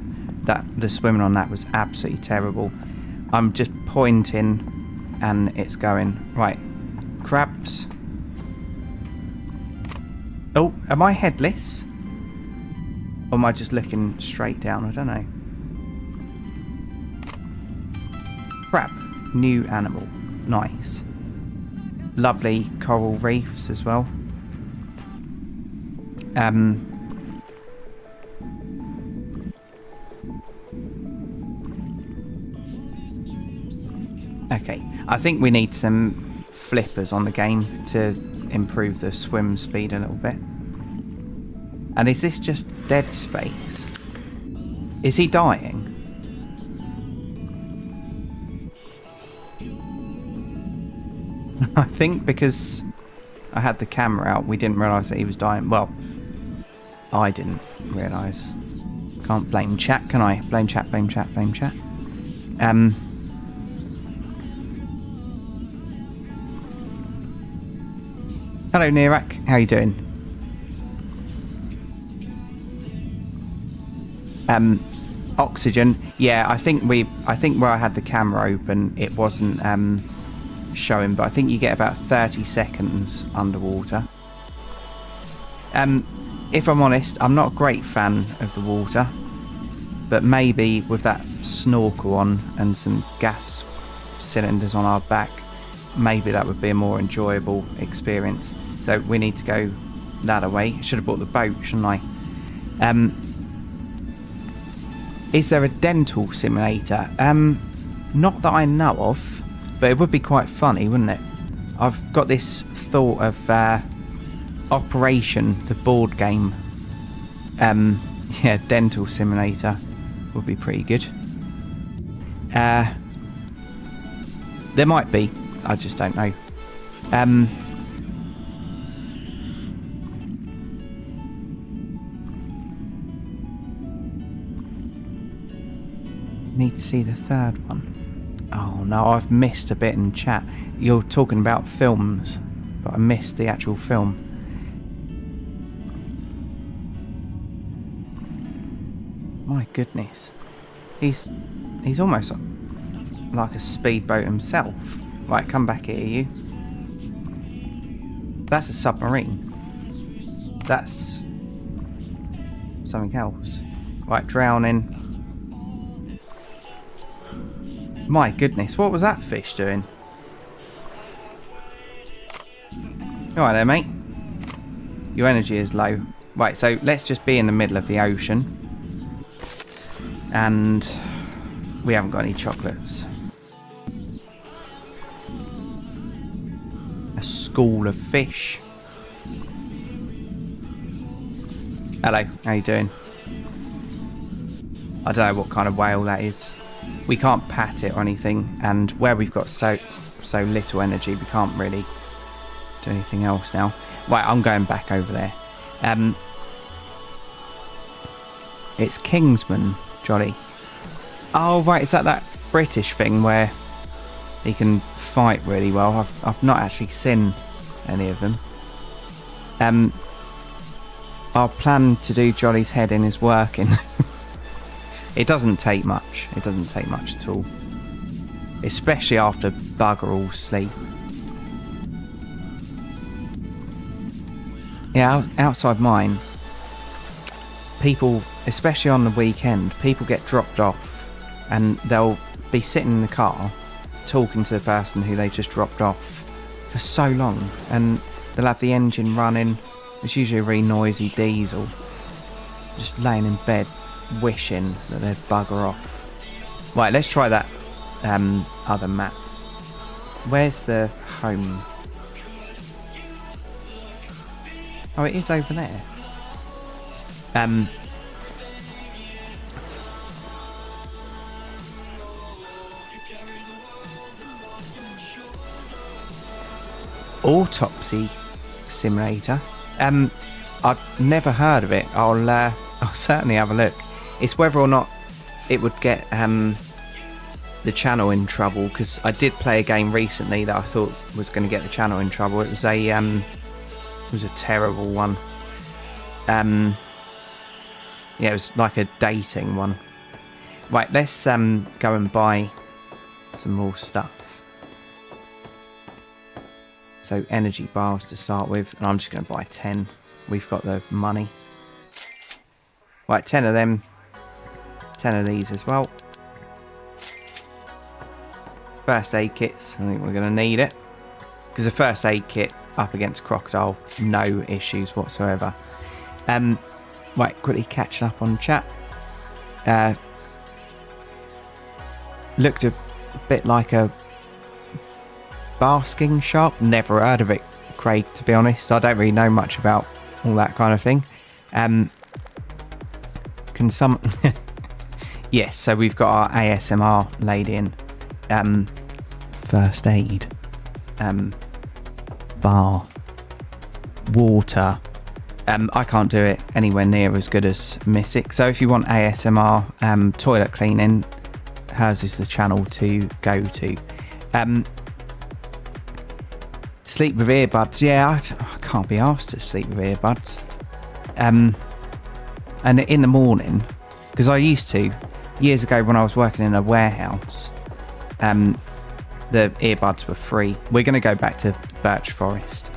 The swimming on that was absolutely terrible. I'm just pointing and it's going. Right. Crabs. Oh, am I headless? Or am I just looking straight down? I don't know. Crab. New animal. Nice. Lovely coral reefs as well. Okay, I think we need some flippers on the game to improve the swim speed a little bit. And is this just dead space? Is he dying? I think because I had the camera out, we didn't realise that he was dying. Well, I didn't realise. Can't blame chat, can I? Blame chat, blame chat, blame chat. Hello, Nirak. How you doing? Oxygen. Yeah, I think where I had the camera open, it wasn't showing, but I think you get about 30 seconds underwater. If I'm honest, I'm not a great fan of the water, but maybe with that snorkel on and some gas cylinders on our back, maybe that would be a more enjoyable experience. So we need to go that away. Should have bought the boat, shouldn't I? Is there a dental simulator? Not that I know of, but it would be quite funny, wouldn't it? I've got this thought of Operation, the board game. Yeah, dental simulator would be pretty good. There might be. I just don't know. Need to see the third one. Oh no, I've missed a bit in chat. You're talking about films, but I missed the actual film. My goodness. He's almost like a speedboat himself. Right, come back here, you. That's a submarine. That's something else. Right, drowning. My goodness, what was that fish doing? Alright there, mate. Your energy is low. Right, so let's just be in the middle of the ocean. And we haven't got any chocolates. A school of fish. Hello, how you doing? I don't know what kind of whale that is. We can't pat it or anything, and where we've got so little energy, we can't really do anything else now. Right, I'm going back over there. It's Kingsman, Jolly. Oh, right, is that British thing where he can fight really well? I've not actually seen any of them. Our plan to do Jolly's head in is working. It doesn't take much. It doesn't take much at all. Especially after bugger all sleep. Yeah, outside mine, people, especially on the weekend, people get dropped off and they'll be sitting in the car talking to the person who they just dropped off for so long, and they'll have the engine running. It's usually a really noisy diesel, just laying in bed wishing that they'd bugger off. Right, let's try that other map. Where's the home? Oh, it is over there. Autopsy simulator. I've never heard of it. I'll certainly have a look. It's whether or not it would get the channel in trouble, because I did play a game recently that I thought was going to get the channel in trouble. It was a terrible one. Yeah, it was like a dating one. Right, let's go and buy some more stuff. So energy bars to start with, and I'm just going to buy 10. We've got the money. Right, 10 of them. 10 of these as well. First aid kits, I think we're going to need it. Because the first aid kit up against crocodile, no issues whatsoever. Right, quickly catching up on chat. Looked a bit like a basking shop. Never heard of it, Craig, to be honest. I don't really know much about all that kind of thing. Can some... Yes, so we've got our ASMR lady in. First aid. Bar. Water. I can't do it anywhere near as good as Mythic. So if you want ASMR toilet cleaning, hers is the channel to go to. Sleep with earbuds. Yeah, I can't be asked to sleep with earbuds. And in the morning, because I used to, years ago when I was working in a warehouse, the earbuds were free. We're going to go back to Birch Forest.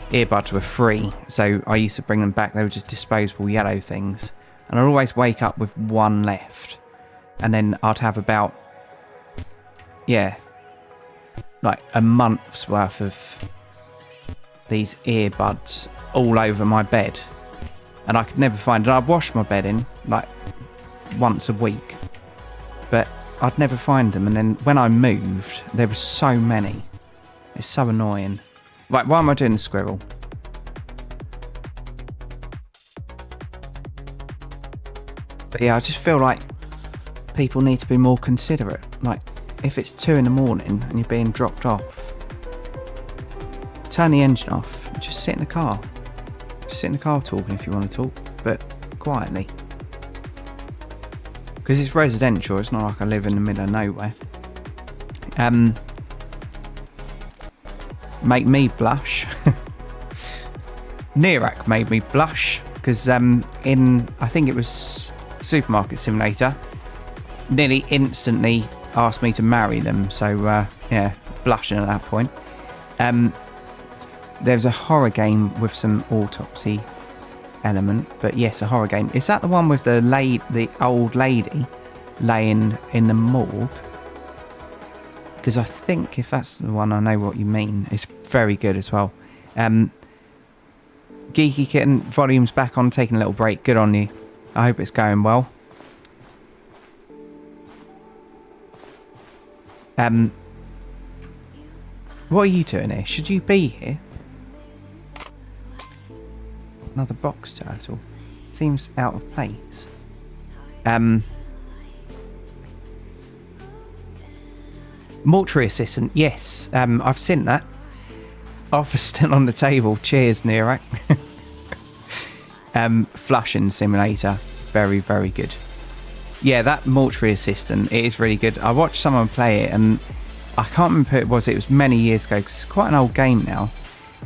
Earbuds were free, so I used to bring them back. They were just disposable yellow things. And I'd always wake up with one left. And then I'd have about, yeah, like a month's worth of these earbuds all over my bed. And I could never find it. I'd wash my bed in like once a week, but I'd never find them. And then when I moved, there were so many. It's so annoying. Right, why am I doing the squirrel? But yeah, I just feel like people need to be more considerate. Like, if it's 2 in the morning and you're being dropped off, turn the engine off, just sit in the car. Just sit in the car talking if you want to talk, but quietly. Because it's residential, it's not like I live in the middle of nowhere. Make me blush. Nirak made me blush because in, I think it was Supermarket Simulator, nearly instantly asked me to marry them. So, yeah, blushing at that point. There's a horror game with some autopsy element, but yes, a horror game. Is that the one with the old lady laying in the morgue? Because I think if that's the one, I know what you mean. It's very good as well. Geeky Kitten, volume's back on, taking a little break. Good on you. I hope it's going well. What are you doing here? Should you be here? Another box turtle. Seems out of place. Mortuary assistant. Yes, I've seen that. Offer still on the table. Cheers, Nero. Flushing simulator. Very, very good. Yeah, that mortuary assistant, it is really good. I watched someone play it, and I can't remember who it was. It was many years ago, because it's quite an old game now.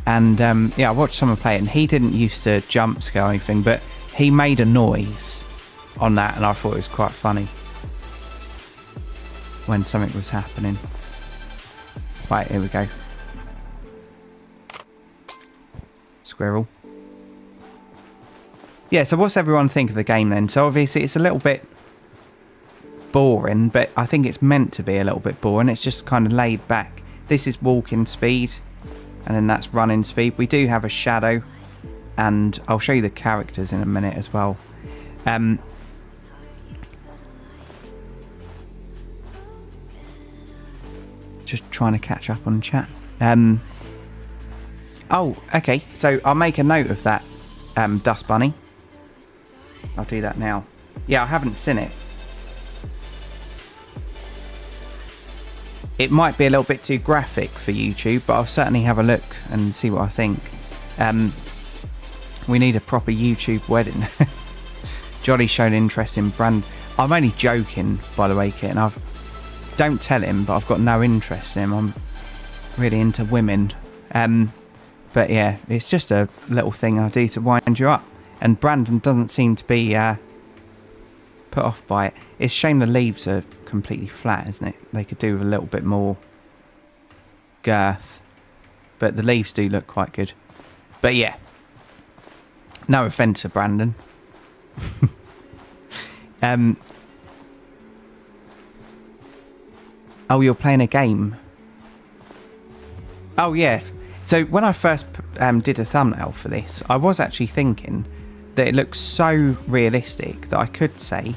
And yeah, I watched someone play it, and he didn't used to jump scare or anything, but he made a noise on that, and I thought it was quite funny when something was happening. Right, here we go. Squirrel. Yeah, so what's everyone think of the game then? So obviously it's a little bit boring, but I think it's meant to be a little bit boring. It's just kind of laid back. This is walking speed, and then that's running speed. We do have a shadow, and I'll show you the characters in a minute as well. Just trying to catch up on chat. Oh, okay, so I'll make a note of that dust bunny. I'll do that now. Yeah, I haven't seen it. It might be a little bit too graphic for YouTube, but I'll certainly have a look and see what I think. We need a proper YouTube wedding. Jolly showed interest in brand. I'm only joking, by the way, Kit, and don't tell him, but I've got no interest in him. I'm really into women. But yeah, it's just a little thing I do to wind you up. And Brandon doesn't seem to be put off by it. It's a shame the leaves are completely flat, isn't it? They could do with a little bit more girth. But the leaves do look quite good. But yeah, no offence to Brandon. Oh, you're playing a game? Oh yeah. So when I first did a thumbnail for this, I was actually thinking that it looks so realistic that I could say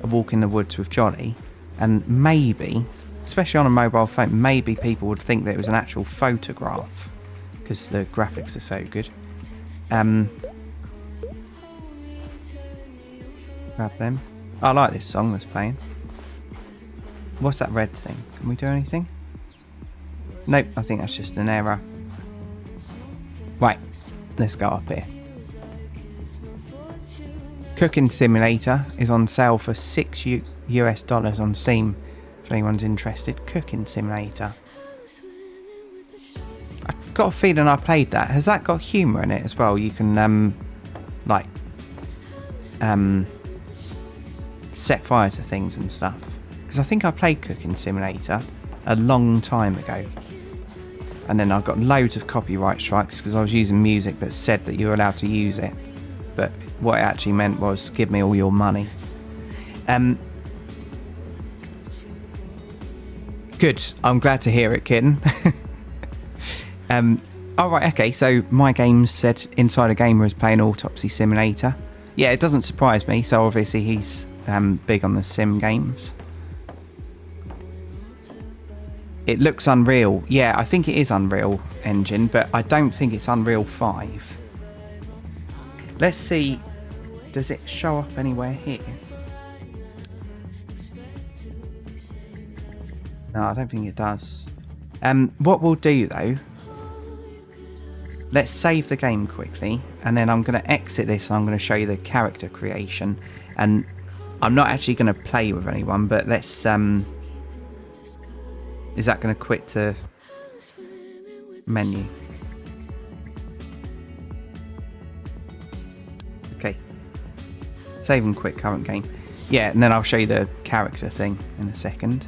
a walk in the woods with Johnny, and maybe, especially on a mobile phone, maybe people would think that it was an actual photograph because the graphics are so good. Grab them. I like this song that's playing. What's that red thing? Can we do anything? Nope, I think that's just an error. Right, let's go up here. Cooking Simulator is on sale for $6 on Steam, if anyone's interested. Cooking Simulator. I've got a feeling I played that. Has that got humour in it as well? You can, set fire to things and stuff. Because I think I played Cooking Simulator a long time ago. And then I got loads of copyright strikes because I was using music that said that you were allowed to use it. But what it actually meant was, give me all your money. Good. I'm glad to hear it, kitten. Alright, okay, so my game said Insider Gamer is playing Autopsy Simulator. Yeah, it doesn't surprise me, so obviously he's big on the sim games. It looks Unreal. Yeah, I think it is Unreal Engine, but I don't think it's Unreal 5. Let's see. Does it show up anywhere here? No, I don't think it does. What we'll do though, let's save the game quickly, and then I'm going to exit this and I'm going to show you the character creation. And I'm not actually going to play with anyone, but let's... is that going to quit to menu? Okay. Save and quit current game. yeah, and then I'll show you the character thing in a second.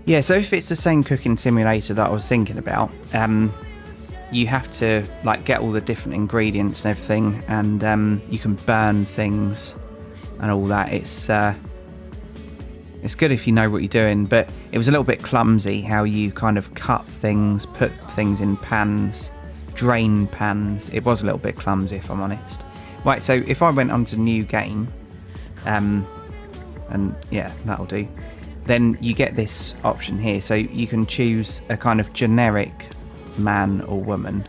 Yeah, so if it's the same cooking simulator that I was thinking about, you have to like get all the different ingredients and everything, and you can burn things and all that. It's good if you know what you're doing, but it was a little bit clumsy how you kind of cut things, put things in pans, drain pans. It was a little bit clumsy, if I'm honest. Right, so if I went on to new game, and yeah, that'll do, then you get this option here. So you can choose a kind of generic man or woman,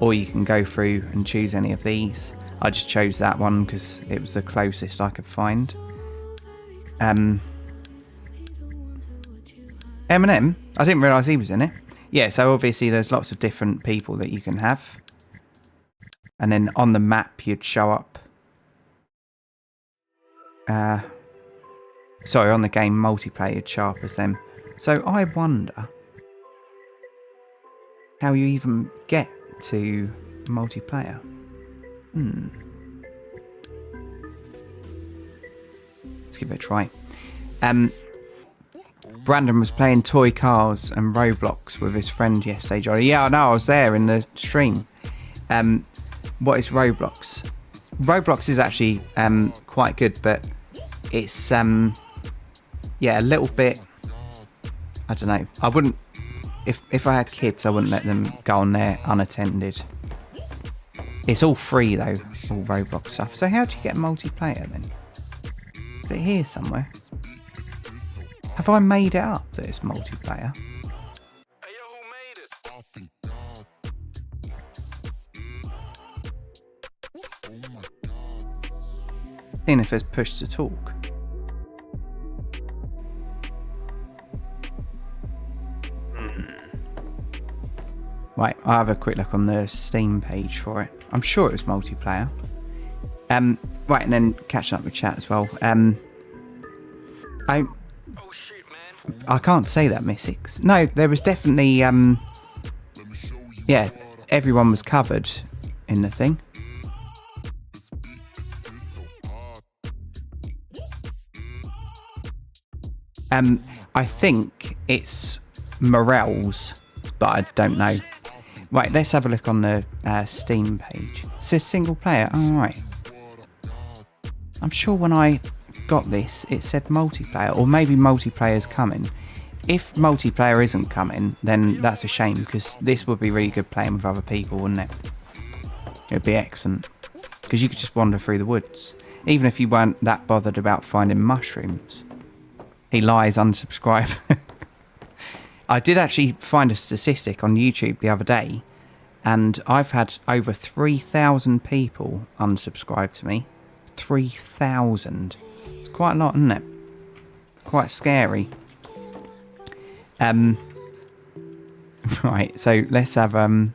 or you can go through and choose any of these. I just chose that one because it was the closest I could find. Eminem? I didn't realise he was in it. Yeah, so obviously there's lots of different people that you can have. And then on the map you'd show up. Sorry, on the game multiplayer you'd show up as them. So I wonder how you even get to multiplayer. Let's give it a try. Brandon was playing toy cars and Roblox with his friend yesterday, Johnny. Yeah, I know, I was there in the stream. What is Roblox? Roblox is actually quite good, but it's yeah, a little bit, I don't know. I wouldn't, if I had kids, I wouldn't let them go on there unattended. It's all free though, all Roblox stuff. So how do you get multiplayer then? Is it here somewhere? Have I made it up that it's multiplayer? Seeing if there's push to talk. Right, I'll have a quick look on the Steam page for it. I'm sure it was multiplayer. Right, and then catching up with chat as well. I can't say that, Mystics. No, there was definitely yeah, everyone was covered in the thing. I think it's Morels, but I don't know. Right, let's have a look on the Steam page. It says single player. Oh, right. I'm sure when I got this, it said multiplayer, or maybe multiplayer's coming. If multiplayer isn't coming, then that's a shame, because this would be really good playing with other people, wouldn't it? It would be excellent, because you could just wander through the woods, even if you weren't that bothered about finding mushrooms. He lies, unsubscribe. I did actually find a statistic on YouTube the other day, and I've had over 3,000 people unsubscribe to me. 3,000. It's quite a lot, isn't it? Quite scary. Right, so let's have a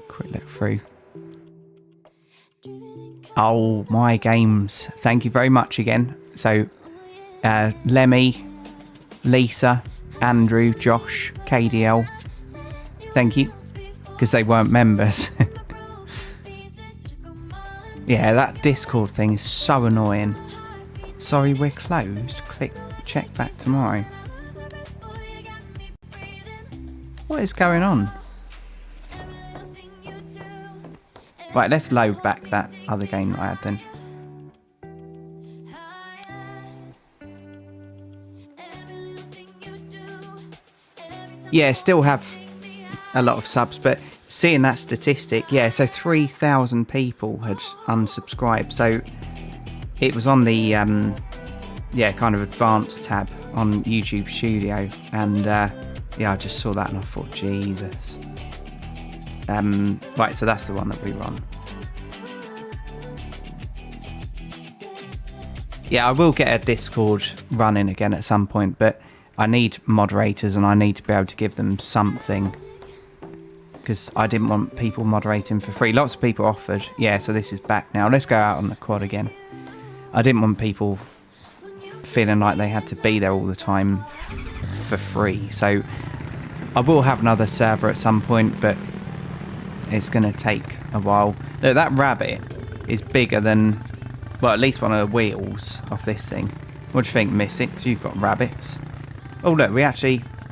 quick look through. Oh, my games. Thank you very much again. So, Lemmy, Lisa, Andrew, Josh, KDL. Thank you. Because they weren't members. Yeah, that Discord thing is so annoying. Sorry, we're closed. Click check back tomorrow. What is going on? Right, let's load back that other game that I had then. Yeah, still have a lot of subs, but seeing that statistic, yeah, so 3,000 people had unsubscribed. So it was on the, yeah, kind of advanced tab on YouTube Studio. And, yeah, I just saw that and I thought, Jesus. Right, so that's the one that we were on. Yeah, I will get a Discord running again at some point, but I need moderators and I need to be able to give them something, because I didn't want people moderating for free. Lots of people offered. Yeah, so this is back now. Let's go out on the quad again. I didn't want people feeling like they had to be there all the time for free. So I will have another server at some point, but it's going to take a while. Look, that rabbit is bigger than Well, at least one of the wheels of this thing. What do you think, Mystics? You've got rabbits. Oh, look, we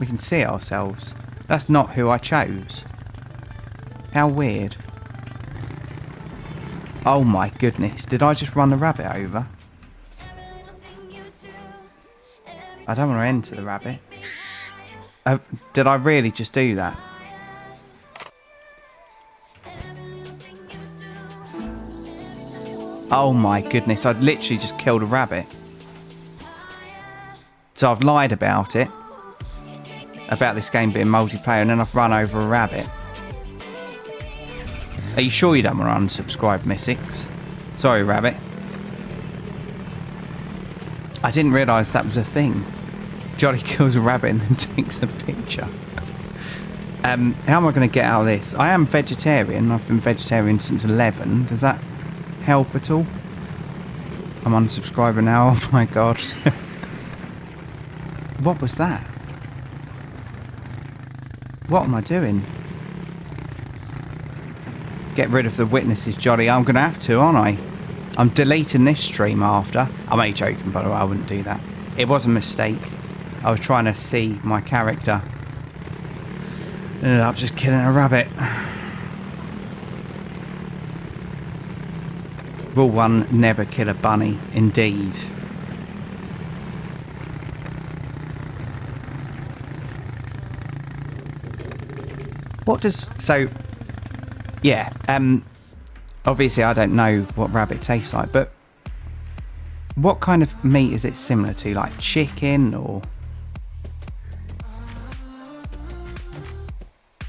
can see ourselves. That's not who I chose. How weird. Oh my goodness, did I just run the rabbit over? I don't want to enter the rabbit. Did I really just do that? Oh my goodness, I'd literally just killed a rabbit. So I've lied about it. About this game being multiplayer, and then I've run over a rabbit. Are you sure you don't want to unsubscribe, Mystics? Sorry, rabbit. I didn't realise that was a thing. Jolly kills a rabbit and then takes a picture. How am I going to get out of this? I am vegetarian. I've been vegetarian since 11. Does that help at all? I'm unsubscribing now. Oh my god. What was that? What am I doing? Get rid of the witnesses, Jolly. I'm going to have to, aren't I? I'm deleting this stream after. I'm only joking, by the way. I wouldn't do that. It was a mistake. I was trying to see my character. Ended up just killing a rabbit. Rule 1, never kill a bunny. Indeed. What does... So... Yeah, obviously I don't know what rabbit tastes like, but what kind of meat is it similar to? Like chicken or...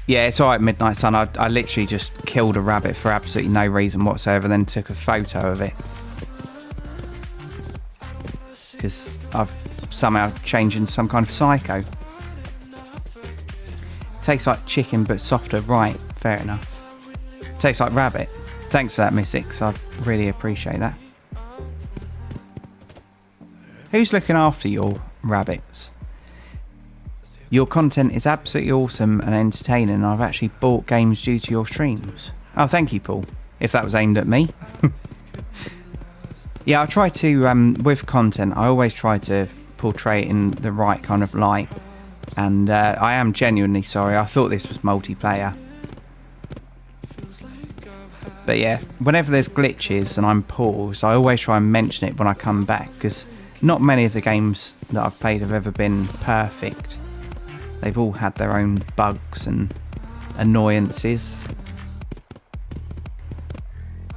Yeah, it's alright, Midnight Sun. I literally just killed a rabbit for absolutely no reason whatsoever, then took a photo of it. Because I've somehow changed into some kind of psycho. Tastes like chicken but softer, right, fair enough. Tastes like rabbit. Thanks for that, Mystics. I really appreciate that. Who's looking after your rabbits? Your content is absolutely awesome and entertaining, and I've actually bought games due to your streams. Oh, thank you, Paul. If that was aimed at me. Yeah, I try to, with content, I always try to portray it in the right kind of light. And I am genuinely sorry. I thought this was multiplayer. But yeah, whenever there's glitches and I'm paused, I always try and mention it when I come back, because not many of the games that I've played have ever been perfect. They've all had their own bugs and annoyances.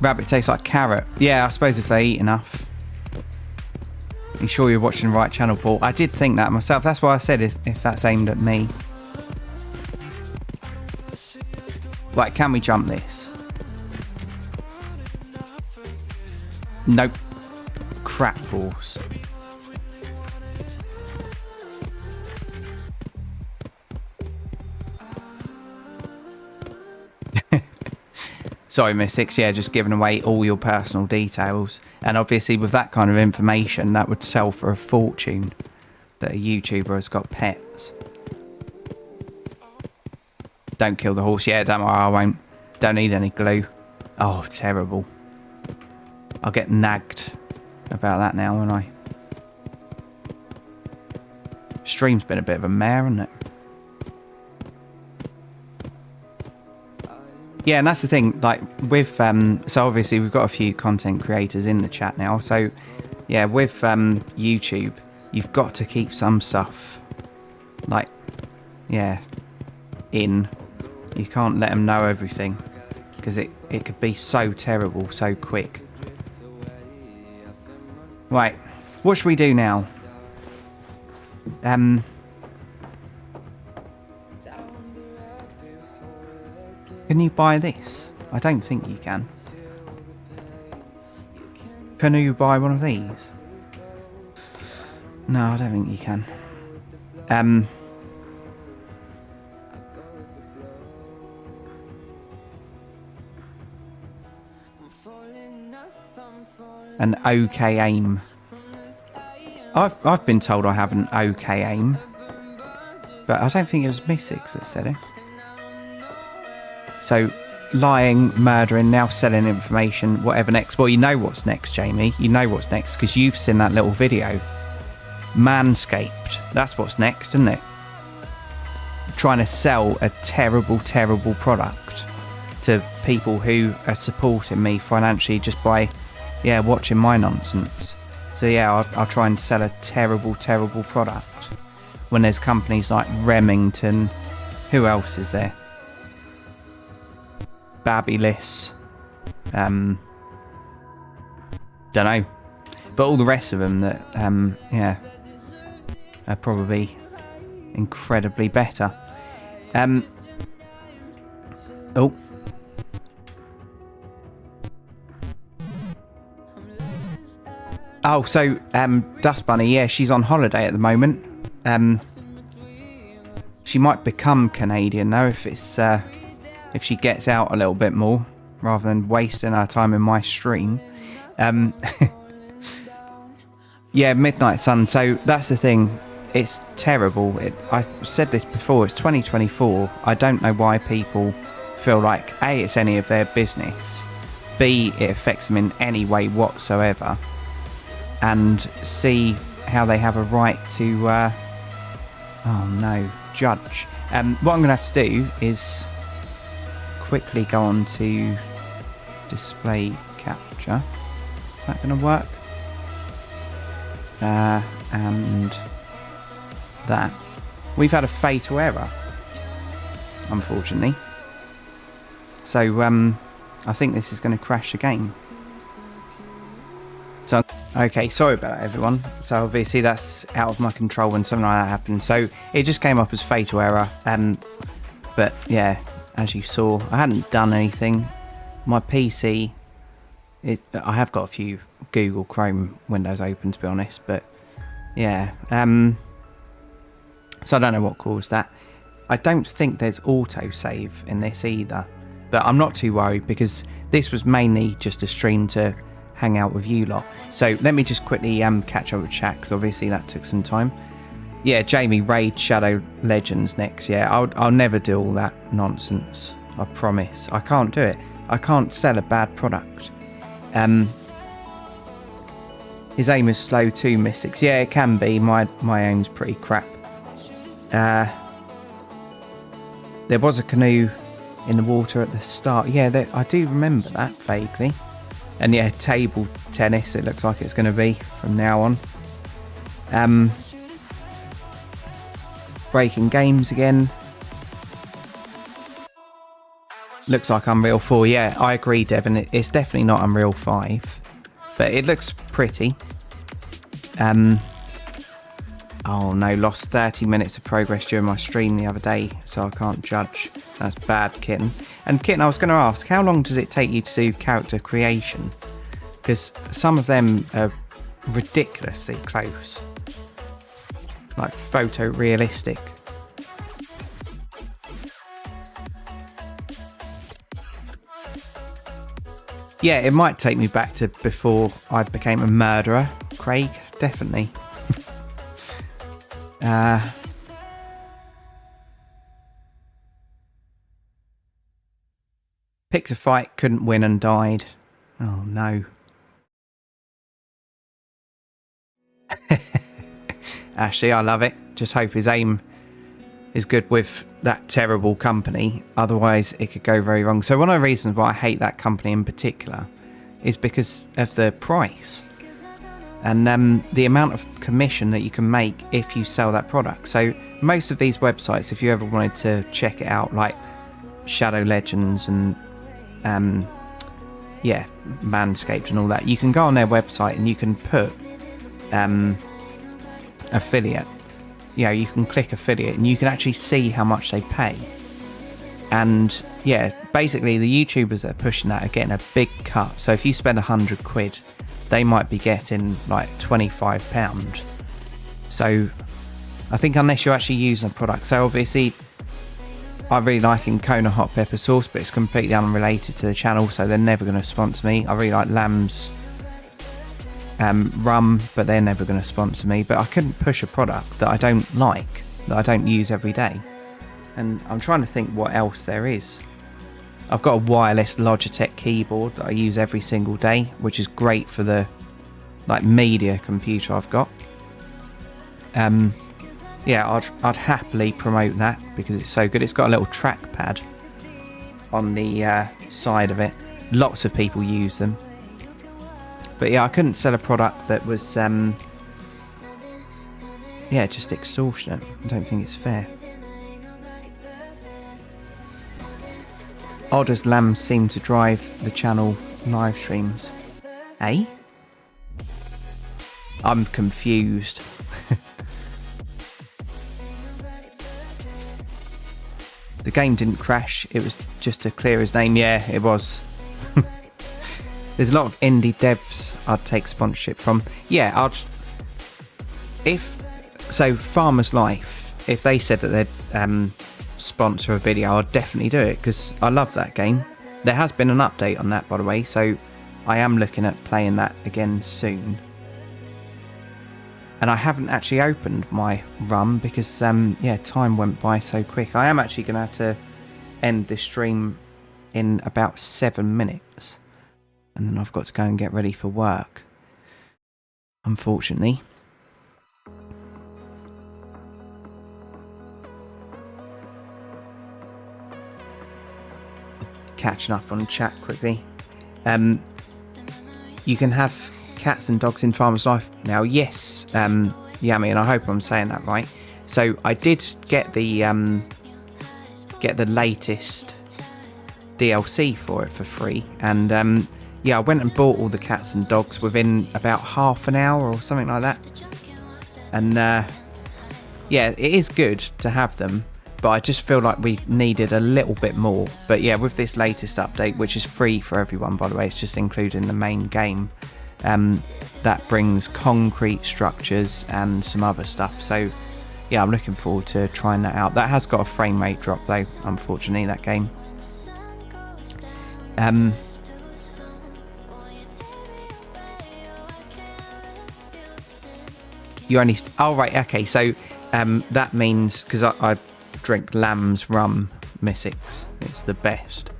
Rabbit tastes like carrot. Yeah, I suppose if they eat enough. Are you sure you're watching the right channel, Paul? I did think that myself. That's why I said if that's aimed at me. Right, can we jump this? Nope. Crap balls. Sorry, Mystics. Yeah, just giving away all your personal details. And obviously with that kind of information, that would sell for a fortune. That a YouTuber has got pets. Don't kill the horse. Yeah, don't worry, I won't. Don't need any glue. Oh, terrible. I'll get nagged about that now, won't I? Stream's been a bit of a mare, hasn't it? Yeah, and that's the thing, like, with, so obviously we've got a few content creators in the chat now, so, yeah, with YouTube, you've got to keep some stuff, like, yeah, in. You can't let them know everything, because it could be so terrible, so quick. Right, what should we do now? Can you buy this? I don't think you can. Can you buy one of these? No, I don't think you can. An okay aim. I've been told I have an okay aim, but I don't think it was Mystics that said it. So lying, murdering, now selling information, whatever next. Well, you know what's next, Jamie. You know what's next because you've seen that little video. Manscaped. That's what's next, isn't it? Trying to sell a terrible, terrible product to people who are supporting me financially just by, yeah, watching my nonsense. So yeah, I'll try and sell a terrible, terrible product when there's companies like Remington. Who else is there? Babyless. Don't know. But all the rest of them that, yeah, are probably incredibly better. Oh. Oh, so, Dust Bunny, yeah, she's on holiday at the moment. She might become Canadian, though, if it's, if she gets out a little bit more, rather than wasting her time in my stream. Yeah, Midnight Sun, so that's the thing. It's terrible. I said this before, it's 2024. I don't know why people feel like, A, it's any of their business, B, it affects them in any way whatsoever, and C, how they have a right to, oh no, judge. What I'm going to have to do is quickly go on to display capture. Is that going to work? And that. We've had a fatal error, unfortunately. So, I think this is going to crash the game. So, okay, sorry about that, everyone. So obviously that's out of my control when something like that happens. So it just came up as fatal error. But yeah, as you saw, I hadn't done anything. My PC, I have got a few Google Chrome windows open, to be honest. But yeah, so I don't know what caused that. I don't think there's autosave in this either. But I'm not too worried because this was mainly just a stream to hang out with you lot. So let me just quickly catch up with chat, because obviously that took some time. Yeah, Jamie, Raid Shadow Legends next. Yeah, I'll never do all that nonsense. I promise. I can't do it. I can't sell a bad product. His aim is slow too, Mystics. Yeah, it can be. My aim's pretty crap. There was a canoe in the water at the start. Yeah, I do remember that vaguely. And yeah, table tennis, it looks like it's going to be from now on. Breaking games again. Looks like Unreal 4. Yeah, I agree, Devon. It's definitely not Unreal 5. But it looks pretty. Oh no, lost 30 minutes of progress during my stream the other day, so I can't judge. That's bad, Kitten. And Kitten, I was going to ask, how long does it take you to do character creation? Because some of them are ridiculously close. Like photorealistic. Yeah, it might take me back to before I became a murderer, Craig, definitely. Picked a fight, couldn't win and died. Oh no. Ashley, I love it. Just hope his aim is good with that terrible company. Otherwise, it could go very wrong. So one of the reasons why I hate that company in particular is because of the price. And the amount of commission that you can make if you sell that product. So most of these websites, if you ever wanted to check it out, like Shadow Legends and yeah, Manscaped and all that, you can go on their website and you can put affiliate. You know, you can click affiliate and you can actually see how much they pay. And yeah, basically the YouTubers that are pushing that are getting a big cut. So if you spend £100, they might be getting like £25. So I think unless you're actually using a product. So obviously I really like Kona hot pepper sauce, but it's completely unrelated to the channel, so they're never going to sponsor me. I really like Lamb's rum, but they're never going to sponsor me. But I couldn't push a product that I don't like, that I don't use every day. And I'm trying to think what else there is. I've got a wireless Logitech keyboard that I use every single day, which is great for the like media computer I've got. Yeah, I'd happily promote that because it's so good. It's got a little trackpad on the side of it. Lots of people use them. But yeah, I couldn't sell a product that was yeah, just extortionate. I don't think it's fair. Odd as lambs seem to drive the channel live streams. Eh? I'm confused. The game didn't crash, it was just to clear his name. Yeah, it was. There's a lot of indie devs I'd take sponsorship from. Yeah, so Farmer's Life, if they said that they'd sponsor a video, I'd definitely do it because I love that game. There has been an update on that, by the way, so I am looking at playing that again soon. And I haven't actually opened my run because, yeah, time went by so quick. I am actually going to have to end this stream in about 7 minutes. And then I've got to go and get ready for work, unfortunately. Catching up on chat quickly. You can have cats and dogs in Farmer's Life now. Yes, Yummy, and I hope I'm saying that right. So I did get the latest DLC for it for free, and yeah, I went and bought all the cats and dogs within about half an hour or something like that. And yeah, it is good to have them, but I just feel like we needed a little bit more. But yeah, with this latest update, which is free for everyone, by the way, it's just included in the main game. That brings concrete structures and some other stuff. So yeah, I'm looking forward to trying that out. That has got a frame rate drop though, unfortunately, that game. You only... Oh, right, okay. So that means... Because I drink Lamb's Rum Mystics. It's the best.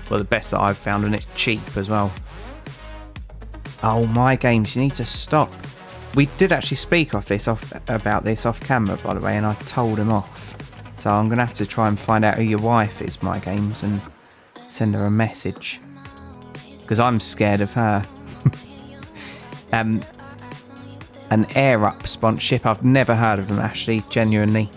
Well, the best that I've found, and it's cheap as well. Oh, my games, you need to stop. We did actually speak about this off camera, by the way, and I told him off. So I'm going to have to try and find out who your wife is, my games, and send her a message. Because I'm scared of her. An Air Up sponsorship. I've never heard of them, actually, genuinely.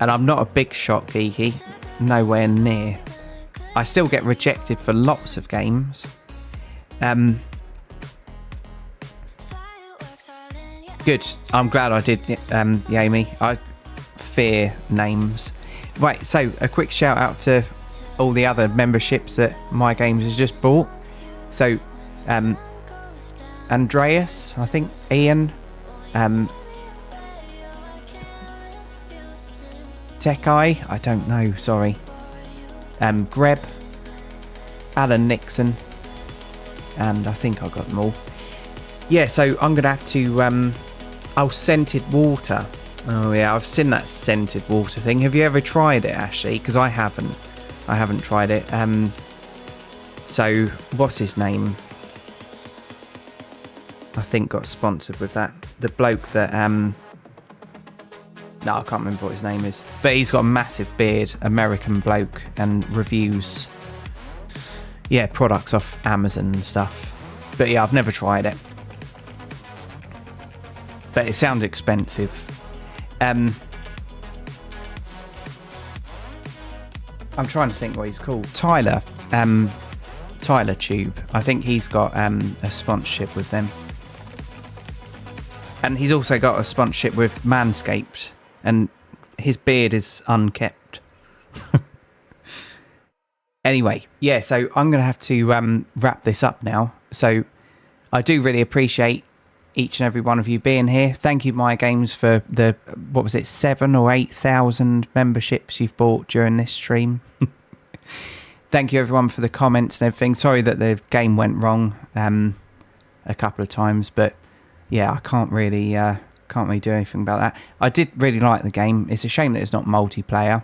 And I'm not a big shot geeky. Nowhere near. I still get rejected for lots of games. Good. I'm glad I did, Yami. I fear names. Right, so a quick shout out to all the other memberships that My Games has just bought. So, Andreas, I think, Ian, Tech-Eye, I don't know, sorry. Greb, Alan Nixon, and I think I got them all. Yeah, so I'm going to have to... oh, scented water. Oh, yeah, I've seen that scented water thing. Have you ever tried it, Ashley? Because I haven't. I haven't tried it. So, what's his name? I think got sponsored with that. The bloke that... No, I can't remember what his name is. But he's got a massive beard, American bloke, and reviews, yeah, products off Amazon and stuff. But yeah, I've never tried it. But it sounds expensive. I'm trying to think what he's called. Tyler. Tyler Tube. I think he's got a sponsorship with them. And he's also got a sponsorship with Manscaped. And his beard is unkept. Anyway, yeah, so I'm going to have to wrap this up now. So I do really appreciate each and every one of you being here. Thank you, My Games, for the, what was it, 7,000 or 8,000 memberships you've bought during this stream. Thank you, everyone, for the comments and everything. Sorry that the game went wrong a couple of times, but yeah, I can't really can't really do anything about that. I did really like the game. It's a shame that it's not multiplayer.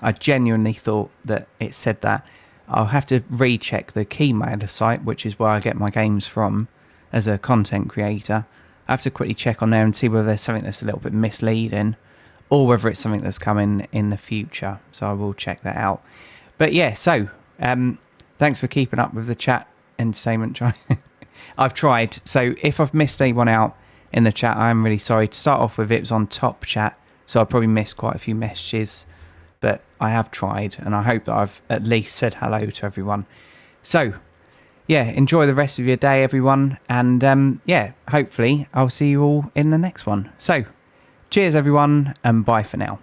I genuinely thought that it said that. I'll have to recheck the Keymailer site, which is where I get my games from as a content creator. I have to quickly check on there and see whether there's something that's a little bit misleading or whether it's something that's coming in the future. So I will check that out. But yeah, so thanks for keeping up with the chat entertainment. I've tried. So if I've missed anyone out in the chat, I'm really sorry. To start off with, it was on top chat, so I probably missed quite a few messages. But I have tried, and I hope that I've at least said hello to everyone. So, yeah, enjoy the rest of your day, everyone. And, yeah, hopefully I'll see you all in the next one. So, cheers, everyone, and bye for now.